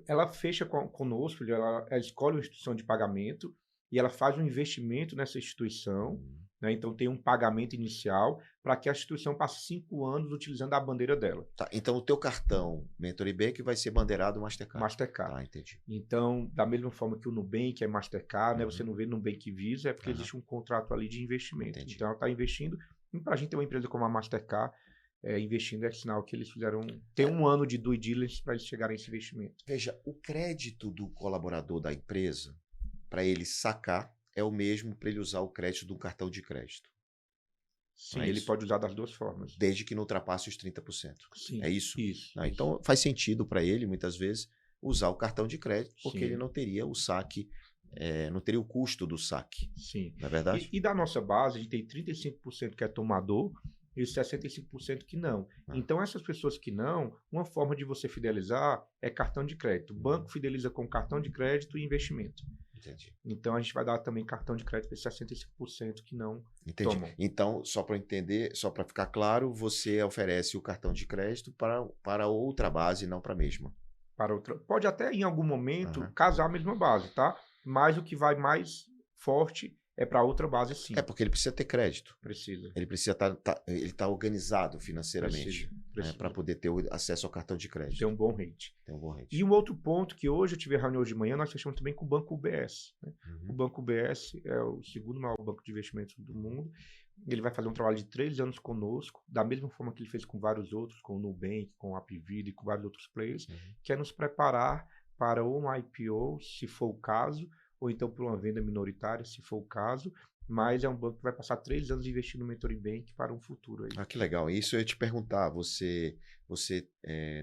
Ela fecha conosco, ela escolhe uma instituição de pagamento e ela faz um investimento nessa instituição, né? Então tem um pagamento inicial para que a instituição passe 5 anos utilizando a bandeira dela. Tá, então o teu cartão Mentory Bank vai ser bandeirado Mastercard. Mastercard. Tá, entendi. Então, da mesma forma que o Nubank é Mastercard, né? Você não vê Nubank Visa, é porque existe um contrato ali de investimento. Entendi. Então ela está investindo. E para a gente ter uma empresa como a Mastercard investindo, é sinal que eles fizeram ter um ano de due diligence para eles chegarem a esse investimento. Veja, o crédito do colaborador da empresa, para ele sacar, é o mesmo para ele usar o crédito de um cartão de crédito. Sim, ele pode usar das duas formas. Desde que não ultrapasse os 30%. Sim, é isso? Isso. Então faz sentido para ele, muitas vezes, usar o cartão de crédito, porque ele não teria o saque, não teria o custo do saque. Sim. Não é verdade? E da nossa base, a gente tem 35% que é tomador e 65% que não. Então, essas pessoas que não, uma forma de você fidelizar é cartão de crédito. O banco fideliza com cartão de crédito e investimento. Entendi. Então, a gente vai dar também cartão de crédito para esses 65% que não Entendi. tomam. Então, só para entender, só para ficar claro, você oferece o cartão de crédito para outra base, não para a mesma. Para outra. Pode até, em algum momento, Aham. casar a mesma base, tá? Mas o que vai mais forte é para outra base, sim. É porque ele precisa ter crédito. Precisa. Ele precisa ele tá organizado financeiramente, Precisa. para poder ter o acesso ao cartão de crédito. Ter um bom rate. Tem um bom rate. E um outro ponto que hoje eu tive reunião de manhã, nós fechamos também com o Banco UBS. Né? O Uhum. Banco UBS é o segundo maior banco de investimentos do mundo. Ele vai fazer um trabalho de 3 anos conosco, da mesma forma que ele fez com vários outros, com o Nubank, com a Apivida e com vários outros players, Uhum. que é nos preparar para um IPO, se for o caso, ou então para uma venda minoritária, se for o caso. Mas é um banco que vai passar 3 anos investindo no Mentoring Bank para um futuro aí. Ah, que legal. Isso eu ia te perguntar. Você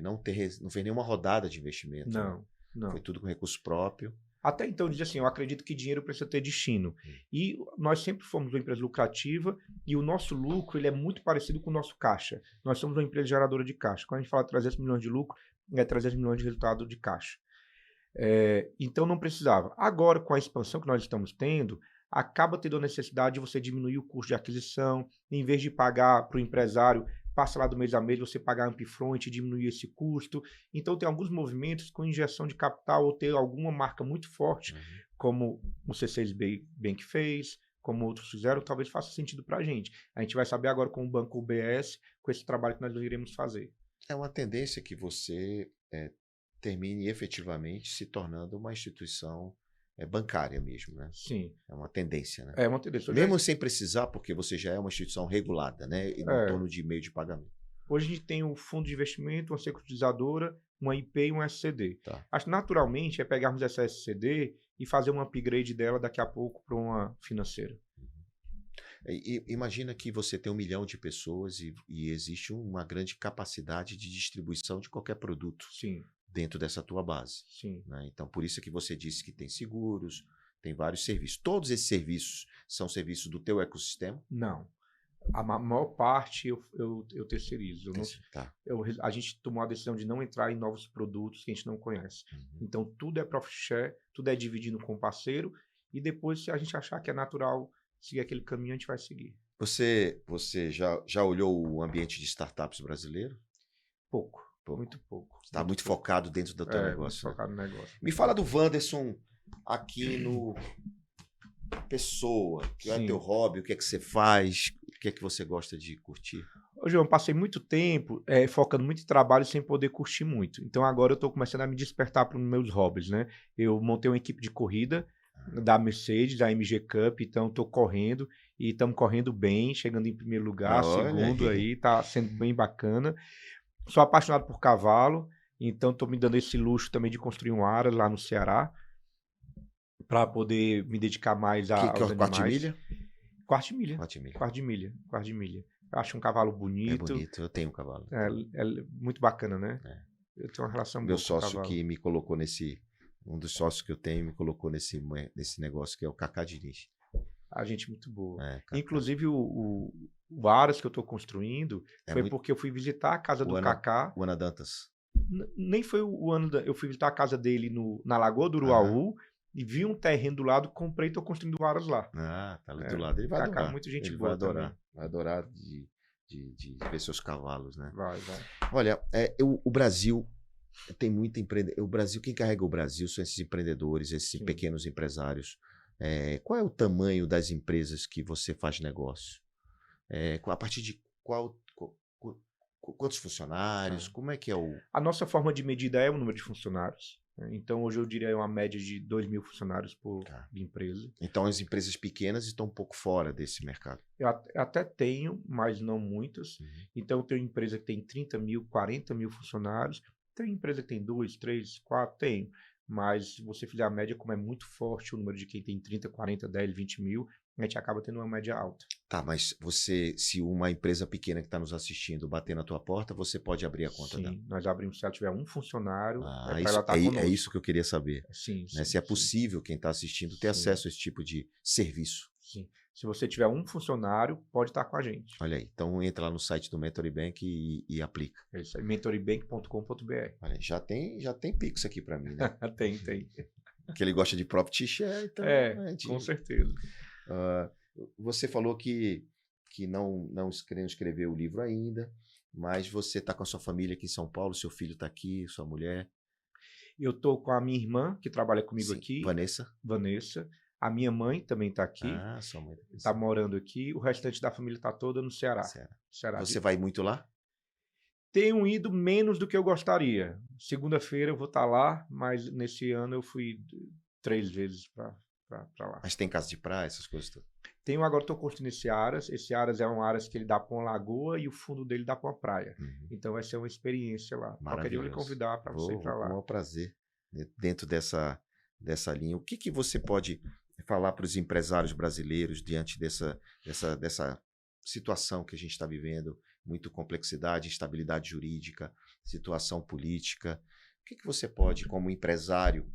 não fez nenhuma rodada de investimento, né? Não. Foi tudo com recurso próprio. Até então, diz assim, eu acredito que dinheiro precisa ter destino. E nós sempre fomos uma empresa lucrativa e o nosso lucro ele é muito parecido com o nosso caixa. Nós somos uma empresa geradora de caixa. Quando a gente fala 300 milhões de lucro, é 300 milhões de resultado de caixa. Então não precisava. Agora, com a expansão que nós estamos tendo, acaba tendo a necessidade de você diminuir o custo de aquisição, em vez de pagar para o empresário parcelar do mês a mês, você pagar upfront e diminuir esse custo. Então tem alguns movimentos com injeção de capital ou ter alguma marca muito forte, como o C6 Bank fez, como outros fizeram, talvez faça sentido para a gente. A gente vai saber agora com o Banco UBS, com esse trabalho que nós iremos fazer. É uma tendência que você termine efetivamente se tornando uma instituição bancária mesmo, né? Sim. É uma tendência, né? É uma tendência. Mesmo sem precisar, porque você já é uma instituição regulada, né? E em torno de meio de pagamento. Hoje a gente tem um fundo de investimento, uma securitizadora, uma IP e um SCD. Tá. Acho que naturalmente é pegarmos essa SCD e fazer um upgrade dela daqui a pouco para uma financeira. Imagina que você tem 1 milhão de pessoas e existe uma grande capacidade de distribuição de qualquer produto. Sim. Dentro dessa tua base. Sim. Né? Então, por isso é que você disse que tem seguros, tem vários serviços. Todos esses serviços são serviços do teu ecossistema? Não. A maior parte eu terceirizo. Tá. A gente tomou a decisão de não entrar em novos produtos que a gente não conhece. Então, tudo é profit share, tudo é dividindo com o parceiro e depois, se a gente achar que é natural seguir aquele caminho, a gente vai seguir. Você já olhou o ambiente de startups brasileiro? Pouco. Muito pouco. Está muito focado dentro do teu negócio. Muito focado no negócio. Me fala do Wanderson aqui no Pessoa. Que é o teu hobby, o que é que você faz, o que é que você gosta de curtir? Ô, João, passei muito tempo focando muito em trabalho sem poder curtir muito. Então agora eu estou começando a me despertar para os meus hobbies, né? Eu montei uma equipe de corrida da Mercedes, da MG Cup, então estou correndo e estamos correndo bem, chegando em primeiro lugar, segundo aí, tá sendo bem bacana. Sou apaixonado por cavalo, então estou me dando esse luxo também de construir um Aras lá no Ceará para poder me dedicar mais aos animais. Quartimilha? Quartimilha. Eu acho um cavalo bonito. É bonito, eu tenho um cavalo. É muito bacana, né? Eu tenho uma relação boa Meu com o sócio cavalo. que me colocou um dos sócios que eu tenho me colocou nesse negócio que é o Cacá Diniz. A gente muito boa. Inclusive o Aras que eu estou construindo porque eu fui visitar a casa do Cacá. O Ana Dantas. Nem foi o ano eu fui visitar a casa dele na Lagoa do Uruaú e vi um terreno do lado, comprei e estou construindo o Aras lá. Ah, tá ali do lado. Ele vai Cacá, adorar. muita gente Ele boa vai adorar. também. Vai adorar de ver seus cavalos, né? Vai. Olha, o Brasil tem muito empreendedor. O Brasil, quem carrega o Brasil são esses empreendedores, esses pequenos empresários. Qual é o tamanho das empresas que você faz negócio? A partir de quantos funcionários? Como é que é o... A nossa forma de medida é o número de funcionários. Então, hoje eu diria uma média de 2.000 funcionários por empresa. Então, as empresas pequenas estão um pouco fora desse mercado. Eu até tenho, mas não muitas. Então, eu tenho empresa que tem 30 mil, 40 mil funcionários. Tem empresa que tem 2, 3, 4, tenho. Mas se você fizer a média, como é muito forte o número de quem tem 30, 40, 10, 20 mil, a gente acaba tendo uma média alta. Tá, mas se uma empresa pequena que está nos assistindo bater na tua porta, você pode abrir a conta dela? Sim, nós abrimos se ela tiver um funcionário. É isso que eu queria saber. Sim, né? Se é possível quem está assistindo ter acesso a esse tipo de serviço. Sim. Se você tiver um funcionário, pode estar com a gente. Olha aí, então entra lá no site do Mentoring Bank e aplica. É isso aí, mentoringbank.com.br. Olha, já tem Pix aqui para mim, né? Tem. Que ele gosta de profit share, então... Com certeza. Você falou que não escreveu o livro ainda, mas você está com a sua família aqui em São Paulo, seu filho está aqui, sua mulher. Eu tô com a minha irmã, que trabalha comigo Sim. aqui. Vanessa. A minha mãe também está aqui. Sua mãe. Está morando aqui. O restante da família está toda no Ceará. Ceará. Você vai muito lá? Tenho ido menos do que eu gostaria. Segunda-feira eu vou estar lá, mas nesse ano eu fui 3 vezes para lá. Mas tem casa de praia, essas coisas todas? Agora estou construindo esse Aras. Esse Aras é um Aras que ele dá para uma lagoa e o fundo dele dá para uma praia. Então vai ser uma experiência lá. Qualquer dia eu vou lhe convidar para você ir para lá. É um prazer. Dentro dessa linha, o que você pode falar para os empresários brasileiros diante dessa situação que a gente está vivendo? Muito complexidade, instabilidade jurídica, situação política. O que você pode, como empresário,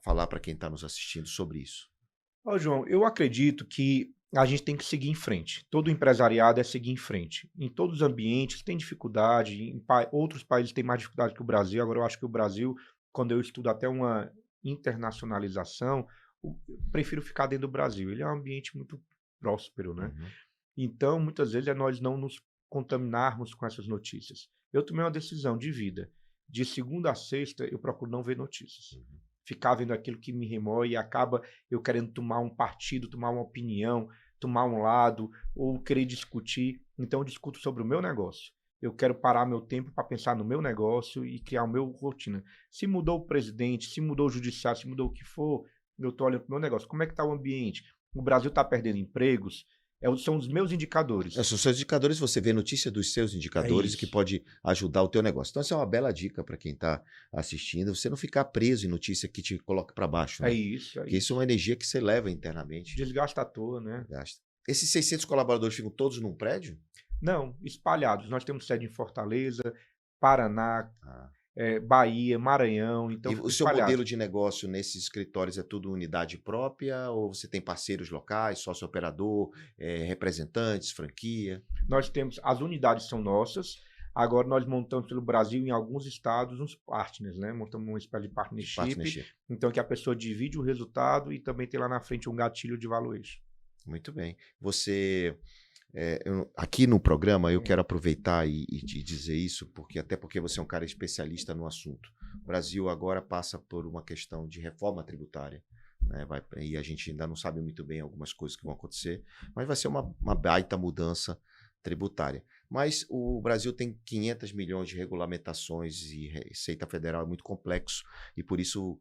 falar para quem está nos assistindo sobre isso? João, eu acredito que a gente tem que seguir em frente. Todo empresariado é seguir em frente. Em todos os ambientes tem dificuldade, outros países têm mais dificuldade que o Brasil. Agora eu acho que o Brasil, quando eu estudo até uma internacionalização, eu prefiro ficar dentro do Brasil. Ele é um ambiente muito próspero, né? Então, muitas vezes, é nós não nos contaminarmos com essas notícias. Eu tomei uma decisão de vida. De segunda a sexta, eu procuro não ver notícias. Ficar vendo aquilo que me remói e acaba eu querendo tomar um partido, tomar uma opinião, tomar um lado, ou querer discutir. Então, eu discuto sobre o meu negócio. Eu quero parar meu tempo para pensar no meu negócio e criar o meu rotina. Se mudou o presidente, se mudou o judiciário, se mudou o que for, eu estou olhando para o meu negócio. Como é que está o ambiente? O Brasil está perdendo empregos? São os meus indicadores. São os seus indicadores, você vê notícia dos seus indicadores que pode ajudar o teu negócio. Então, essa é uma bela dica para quem está assistindo. Você não ficar preso em notícia que te coloca para baixo. Né? Porque isso é uma energia que você leva internamente. Desgasta à toa, né? Gasta. Esses 600 colaboradores ficam todos num prédio? Não, espalhados. Nós temos sede em Fortaleza, Paraná, Bahia, Maranhão. Então, e o seu modelo de negócio nesses escritórios é tudo unidade própria ou você tem parceiros locais, sócio-operador, representantes, franquia? Nós temos, as unidades são nossas. Agora nós montamos pelo Brasil, em alguns estados, uns partners, né? Montamos uma espécie de partnership. Então que a pessoa divide o resultado e também tem lá na frente um gatilho de valuation. Muito bem. Você... aqui no programa eu quero aproveitar e te dizer isso, até porque você é um cara especialista no assunto. O Brasil agora passa por uma questão de reforma tributária, né? E a gente ainda não sabe muito bem algumas coisas que vão acontecer, mas vai ser uma baita mudança tributária. Mas o Brasil tem 500 milhões de regulamentações e Receita Federal é muito complexo e por isso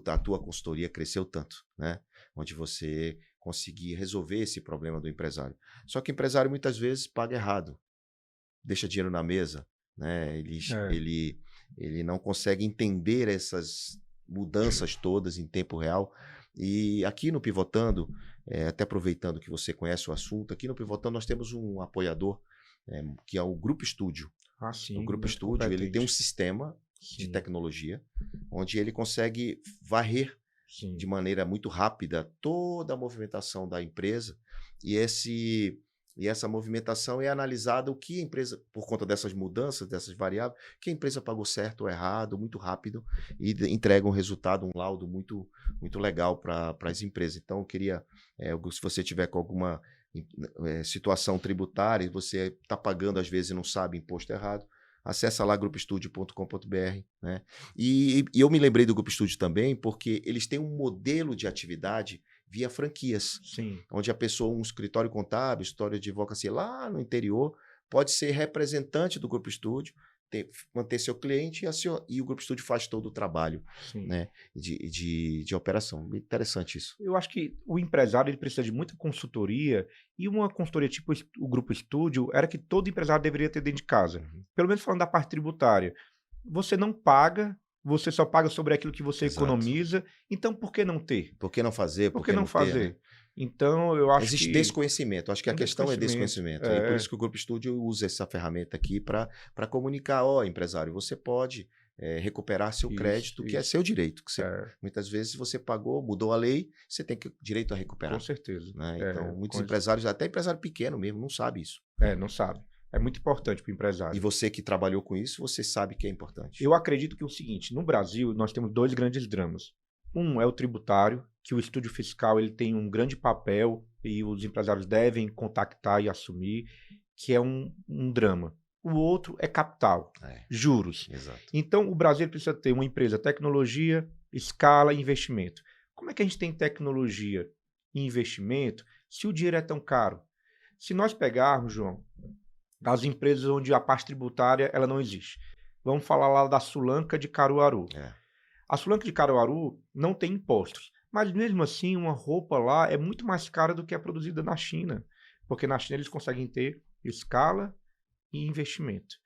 a tua consultoria cresceu tanto, né? Onde você conseguir resolver esse problema do empresário. Só que o empresário muitas vezes paga errado, deixa dinheiro na mesa, né? Ele não consegue entender essas mudanças todas em tempo real. E aqui no Pivotando, até aproveitando que você conhece o assunto, aqui no Pivotando nós temos um apoiador, que é o Grupo Estúdio. Sim, o Grupo Estúdio ele tem um sistema de tecnologia onde ele consegue varrer de maneira muito rápida toda a movimentação da empresa e essa movimentação é analisada o que a empresa, por conta dessas mudanças, dessas variáveis, que a empresa pagou certo ou errado, muito rápido e entrega um resultado, um laudo muito, muito legal para as empresas. Então, eu queria, se você tiver com alguma situação tributária e você está pagando às vezes e não sabe imposto errado, acessa lá grupoestudio.com.br, né? E eu me lembrei do Grupo Estúdio também porque eles têm um modelo de atividade via franquias, onde a pessoa, um escritório contábil, escritório de advocacia lá no interior, pode ser representante do Grupo Estúdio, manter seu cliente e o Grupo Estúdio faz todo o trabalho, né, de operação. Interessante isso. Eu acho que o empresário ele precisa de muita consultoria e uma consultoria tipo o Grupo Estúdio era que todo empresário deveria ter dentro de casa. Pelo menos falando da parte tributária. Você não paga, você só paga sobre aquilo que você economiza, então por que não ter? Por que não fazer? Por que não fazer? Ter, né? Então, eu acho Existe desconhecimento. Acho que a questão é desconhecimento. E por isso que o Grupo Estúdio usa essa ferramenta aqui para comunicar. Empresário, você pode recuperar seu crédito, que é seu direito. Que muitas vezes você pagou, mudou a lei, você tem direito a recuperar. Com certeza. Né? Então, muitos empresários, até empresário pequeno mesmo, não sabe isso. Não sabe. É muito importante para o empresário. E você que trabalhou com isso, você sabe que é importante. Eu acredito que é o seguinte, no Brasil, nós temos 2 grandes dramas. Um é o tributário, que o estúdio fiscal ele tem um grande papel e os empresários devem contactar e assumir, que é um drama. O outro é capital, juros. Exato. Então, o Brasil precisa ter uma empresa tecnologia, escala e investimento. Como é que a gente tem tecnologia e investimento se o dinheiro é tão caro? Se nós pegarmos, João, as empresas onde a parte tributária ela não existe. Vamos falar lá da Sulanca de Caruaru. A Sulanca de Caruaru não tem impostos, mas mesmo assim uma roupa lá é muito mais cara do que a produzida na China, porque na China eles conseguem ter escala e investimento.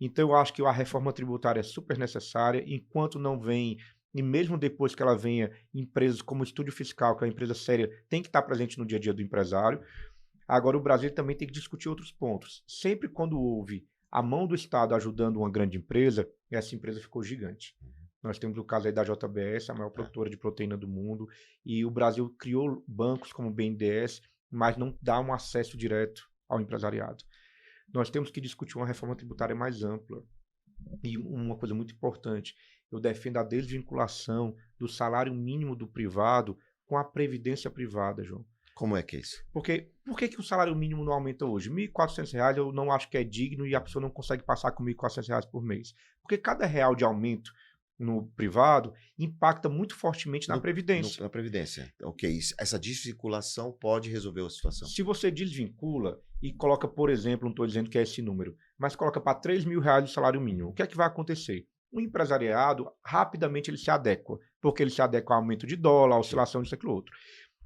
Então eu acho que a reforma tributária é super necessária, enquanto não vem, e mesmo depois que ela venha, empresas como o Estúdio Fiscal, que é uma empresa séria, tem que estar presente no dia a dia do empresário. Agora o Brasil também tem que discutir outros pontos. Sempre quando houve a mão do Estado ajudando uma grande empresa, essa empresa ficou gigante. Nós temos o caso aí da JBS, a maior produtora de proteína do mundo, e o Brasil criou bancos como o BNDES, mas não dá um acesso direto ao empresariado. Nós temos que discutir uma reforma tributária mais ampla. E uma coisa muito importante, eu defendo a desvinculação do salário mínimo do privado com a previdência privada, João. Como é que é isso? Porque por que o salário mínimo não aumenta hoje? R$ 1.400 eu não acho que é digno e a pessoa não consegue passar com R$ 1.400 por mês. Porque cada real de aumento no privado impacta muito fortemente na Previdência. Na Previdência. Ok. Essa desvinculação pode resolver a situação. Se você desvincula e coloca, por exemplo, não estou dizendo que é esse número, mas coloca para R$ 3.000 de salário mínimo, o que é que vai acontecer? O empresariado, rapidamente ele se adequa, porque ele se adequa ao aumento de dólar, à oscilação disso, aquilo outro.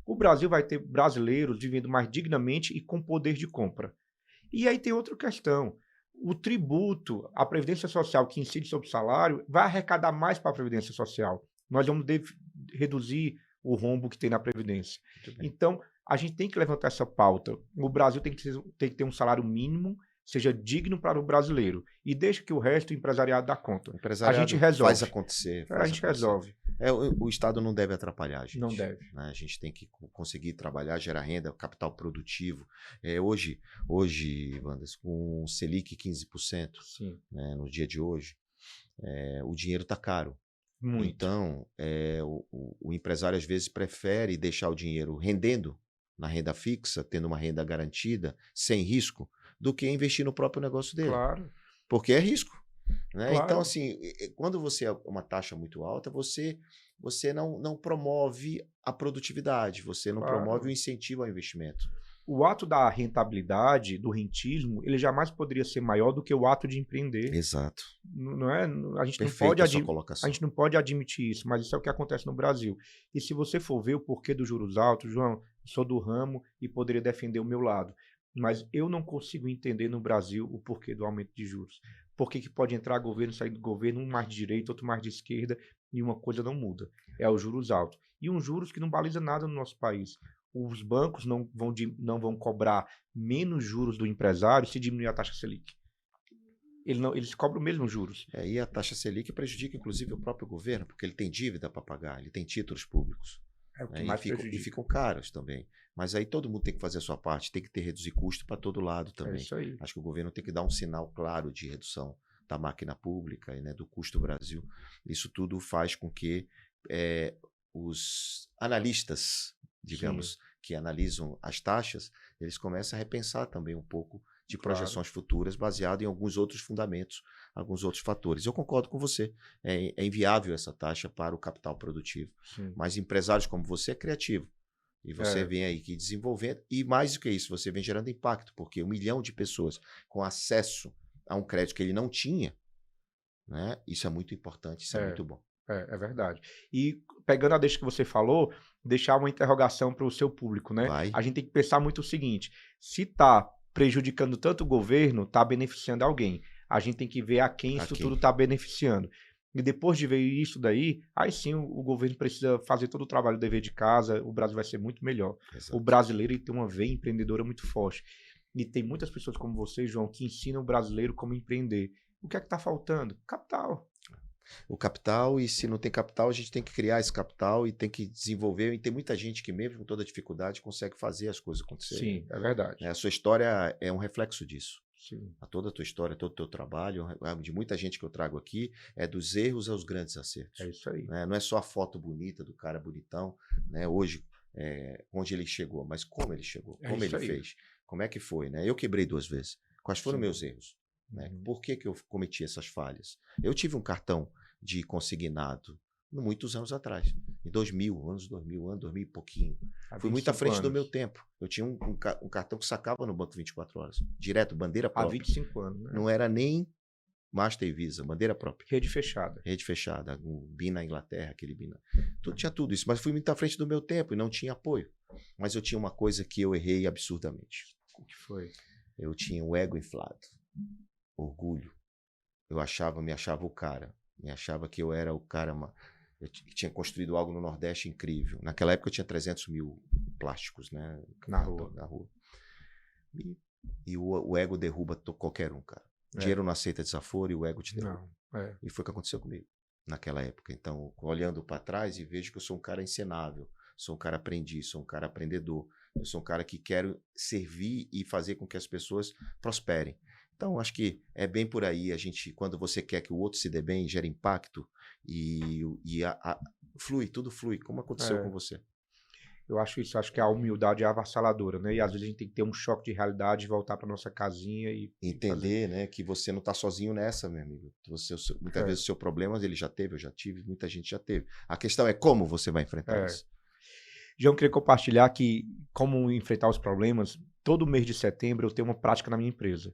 O Brasil vai ter brasileiros vivendo mais dignamente e com poder de compra. E aí tem outra questão. O tributo, a Previdência Social que incide sobre o salário, vai arrecadar mais para a Previdência Social. Nós vamos reduzir o rombo que tem na Previdência. Então, a gente tem que levantar essa pauta. O Brasil tem que ter um salário mínimo, seja digno para o brasileiro. E deixa que o resto, o empresariado, dá conta. O empresariado a gente resolve. Faz acontecer. A gente resolve. O Estado não deve atrapalhar a gente. Não deve. Né? A gente tem que conseguir trabalhar, gerar renda, capital produtivo. Hoje, Wanderson, com o Selic 15%, né, no dia de hoje, o dinheiro está caro. Muito. Então, o empresário às vezes prefere deixar o dinheiro rendendo na renda fixa, tendo uma renda garantida, sem risco, do que investir no próprio negócio dele. Claro. Porque é risco. Né? Claro. Então, assim, quando você é uma taxa muito alta, você não promove a produtividade, você não promove o incentivo ao investimento. O ato da rentabilidade, do rentismo, ele jamais poderia ser maior do que o ato de empreender. Exato. Não é? A gente não pode admitir isso, mas isso é o que acontece no Brasil. E se você for ver o porquê dos juros altos, João, eu sou do ramo e poderia defender o meu lado. Mas eu não consigo entender no Brasil o porquê do aumento de juros. Por que pode entrar governo, sair do governo, um mais de direita, outro mais de esquerda, e uma coisa não muda. É os juros altos. E uns juros que não baliza nada no nosso país. Os bancos não vão cobrar menos juros do empresário se diminuir a taxa Selic. Eles cobram mesmo juros. E a taxa Selic prejudica, inclusive, o próprio governo, porque ele tem dívida para pagar, ele tem títulos públicos. É o que mais e ficam caros também. Mas aí todo mundo tem que fazer a sua parte, tem que reduzir custo para todo lado também. É isso aí. Acho que o governo tem que dar um sinal claro de redução da máquina pública e, né, do custo Brasil. Isso tudo faz com que os analistas, digamos, que analisam as taxas, eles comecem a repensar também um pouco de projeções futuras baseado em alguns outros fundamentos, alguns outros fatores. Eu concordo com você, é inviável essa taxa para o capital produtivo. Mas empresários como você é criativo. E você vem aí que desenvolvendo, e mais do que isso, você vem gerando impacto, porque 1 milhão de pessoas com acesso a um crédito que ele não tinha, né? Isso é muito importante, isso é muito bom. É verdade. E pegando a deixa que você falou, deixar uma interrogação para o seu público, né? A gente tem que pensar muito o seguinte, se está prejudicando tanto o governo, está beneficiando alguém. A gente tem que ver a quem isso tudo está beneficiando. E depois de ver isso daí, aí sim o governo precisa fazer todo o trabalho, o dever de casa, o Brasil vai ser muito melhor. Exato. O brasileiro ele tem uma veia empreendedora muito forte. E tem muitas pessoas como você, João, que ensinam o brasileiro como empreender. O que é que está faltando? Capital. O capital, e se não tem capital, a gente tem que criar esse capital e tem que desenvolver. E tem muita gente que, mesmo com toda dificuldade, consegue fazer as coisas acontecerem. Sim, é verdade. A sua história é um reflexo disso. Sim. A toda a tua história, todo o teu trabalho, de muita gente que eu trago aqui, é dos erros aos grandes acertos. É isso aí. Né? Não é só a foto bonita do cara bonitão, né? Hoje, onde ele chegou, mas como ele chegou, como ele fez, como é que foi. Né? Eu quebrei 2 vezes. Quais foram meus erros? Né? Por que eu cometi essas falhas? Eu tive um cartão de consignado muitos anos atrás, em 2000, anos 2000 e pouquinho. Fui muito à frente do meu tempo. Eu tinha um cartão que sacava no banco 24 horas, direto, bandeira própria. Há 25 anos, né? Não era nem Master e Visa, bandeira própria. Rede fechada. Rede fechada, um BIM na Inglaterra, aquele BIM. Tinha tudo isso, mas fui muito à frente do meu tempo e não tinha apoio. Mas eu tinha uma coisa que eu errei absurdamente. O que foi? Eu tinha o ego inflado, orgulho. Eu me achava o cara. Me achava que eu era o cara... Eu tinha construído algo no Nordeste incrível. Naquela época eu tinha 300 mil plásticos, né? Na rua. E o ego derruba qualquer um, cara. Dinheiro não aceita desaforo e o ego te derruba. E foi o que aconteceu comigo naquela época. Então, olhando para trás e vejo que eu sou um cara encenável, sou um cara aprendiz, sou um cara aprendedor. Eu sou um cara que quero servir e fazer com que as pessoas prosperem. Então, acho que é bem por aí. Quando você quer que o outro se dê bem, gera impacto e flui, tudo flui, como aconteceu com você. Eu acho isso, acho que a humildade é avassaladora, né? E às vezes a gente tem que ter um choque de realidade, voltar para nossa casinha e entender, né, que você não está sozinho nessa, meu amigo. Muitas vezes o seu problema ele já teve, eu já tive, muita gente já teve. A questão é como você vai enfrentar isso. João, eu queria compartilhar que como enfrentar os problemas. Todo mês de setembro eu tenho uma prática na minha empresa.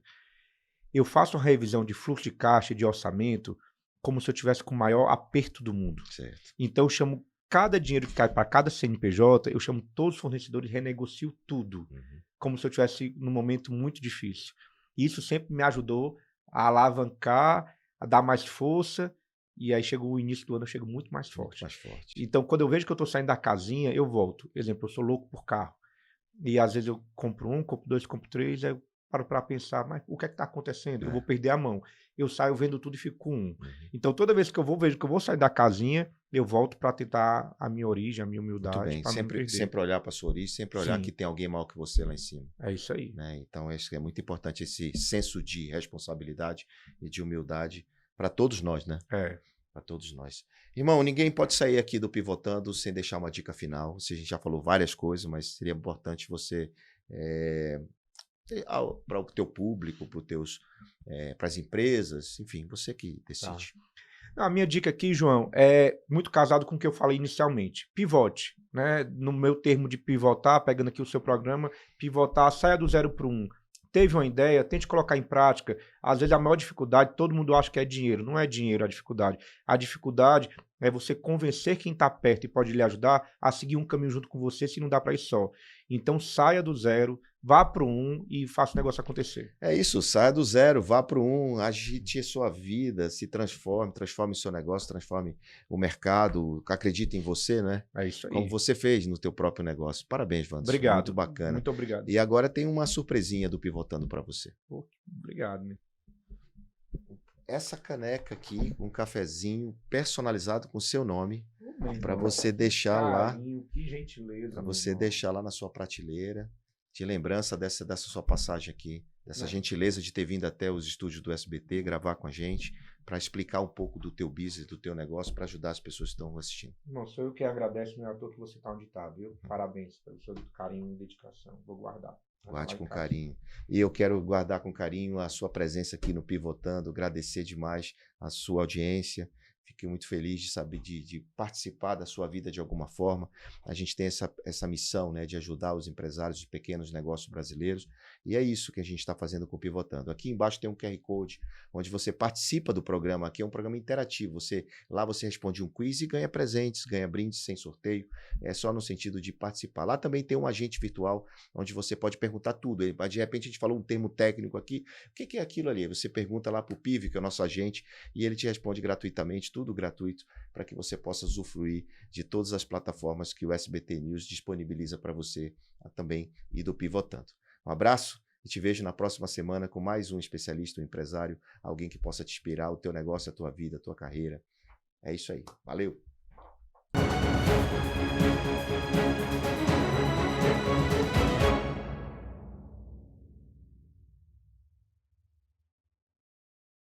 Eu faço uma revisão de fluxo de caixa e de orçamento como se eu tivesse com o maior aperto do mundo. Certo. Então eu chamo cada dinheiro que cai para cada CNPJ, eu chamo todos os fornecedores e renegocio tudo, como se eu estivesse num momento muito difícil. E isso sempre me ajudou a alavancar, a dar mais força, e aí chega o início do ano, eu chego muito mais forte. Então, quando eu vejo que eu estou saindo da casinha, eu volto. Exemplo, eu sou louco por carro. E às vezes eu compro 1, compro 2, compro 3, aí eu paro para pensar, mas o que é que está acontecendo? Eu vou perder a mão. Eu saio vendo tudo e fico com 1. Então, toda vez que eu vejo que eu vou sair da casinha, eu volto para tentar a minha origem, a minha humildade. Muito bem, sempre olhar para a sua origem, sempre olhar que tem alguém maior que você lá em cima. É isso aí. Né? Então, é muito importante esse senso de responsabilidade e de humildade para todos nós, né? Para todos nós. Irmão, ninguém pode sair aqui do Pivotando sem deixar uma dica final. A gente já falou várias coisas, mas seria importante você... para o teu público, para as empresas, enfim, você que decide. A minha dica aqui, João, é muito casado com o que eu falei inicialmente. Pivote, né? No meu termo de pivotar, pegando aqui o seu programa, pivotar, saia do 0 para 1. Teve uma ideia, tente colocar em prática. Às vezes a maior dificuldade, todo mundo acha que é dinheiro. Não é dinheiro a dificuldade. A dificuldade é você convencer quem está perto e pode lhe ajudar a seguir um caminho junto com você, se não dá para ir só. Então saia do 0, vá para o 1 e faça o negócio acontecer. É isso, saia do 0, vá para o 1, agite a sua vida, se transforme o seu negócio, transforme o mercado, acredite em você, né? É isso aí. Como você fez no teu próprio negócio. Parabéns, Wanderson. Obrigado. Muito bacana. Muito obrigado. E agora tem uma surpresinha do Pivotando para você. Obrigado, né? Essa caneca aqui, um cafezinho personalizado com seu nome, para você deixar lá. Que gentileza. Para você deixar lá na sua prateleira, de lembrança dessa sua passagem aqui, dessa gentileza de ter vindo até os estúdios do SBT, gravar com a gente, para explicar um pouco do teu business, do teu negócio, para ajudar as pessoas que estão assistindo. Não, sou eu que agradeço, não é à toa que você está onde está, viu? Parabéns pelo seu carinho e dedicação. Vou guardar. Guarde com carinho. E eu quero guardar com carinho a sua presença aqui no Pivotando, agradecer demais a sua audiência. Fiquei muito feliz de saber de participar da sua vida de alguma forma. A gente tem essa missão, né, de ajudar os empresários de pequenos negócios brasileiros. E é isso que a gente está fazendo com o Pivotando. Aqui embaixo tem um QR Code, onde você participa do programa. Aqui é um programa interativo. Lá você responde um quiz e ganha presentes, ganha brindes sem sorteio. É só no sentido de participar. Lá também tem um agente virtual, onde você pode perguntar tudo. De repente a gente falou um termo técnico aqui. O que é aquilo ali? Você pergunta lá para o Pive, que é o nosso agente, e ele te responde gratuitamente, tudo gratuito, para que você possa usufruir de todas as plataformas que o SBT News disponibiliza para você também e do Pivotando. Um abraço e te vejo na próxima semana com mais um especialista, um empresário, alguém que possa te inspirar, o teu negócio, a tua vida, a tua carreira. É isso aí. Valeu!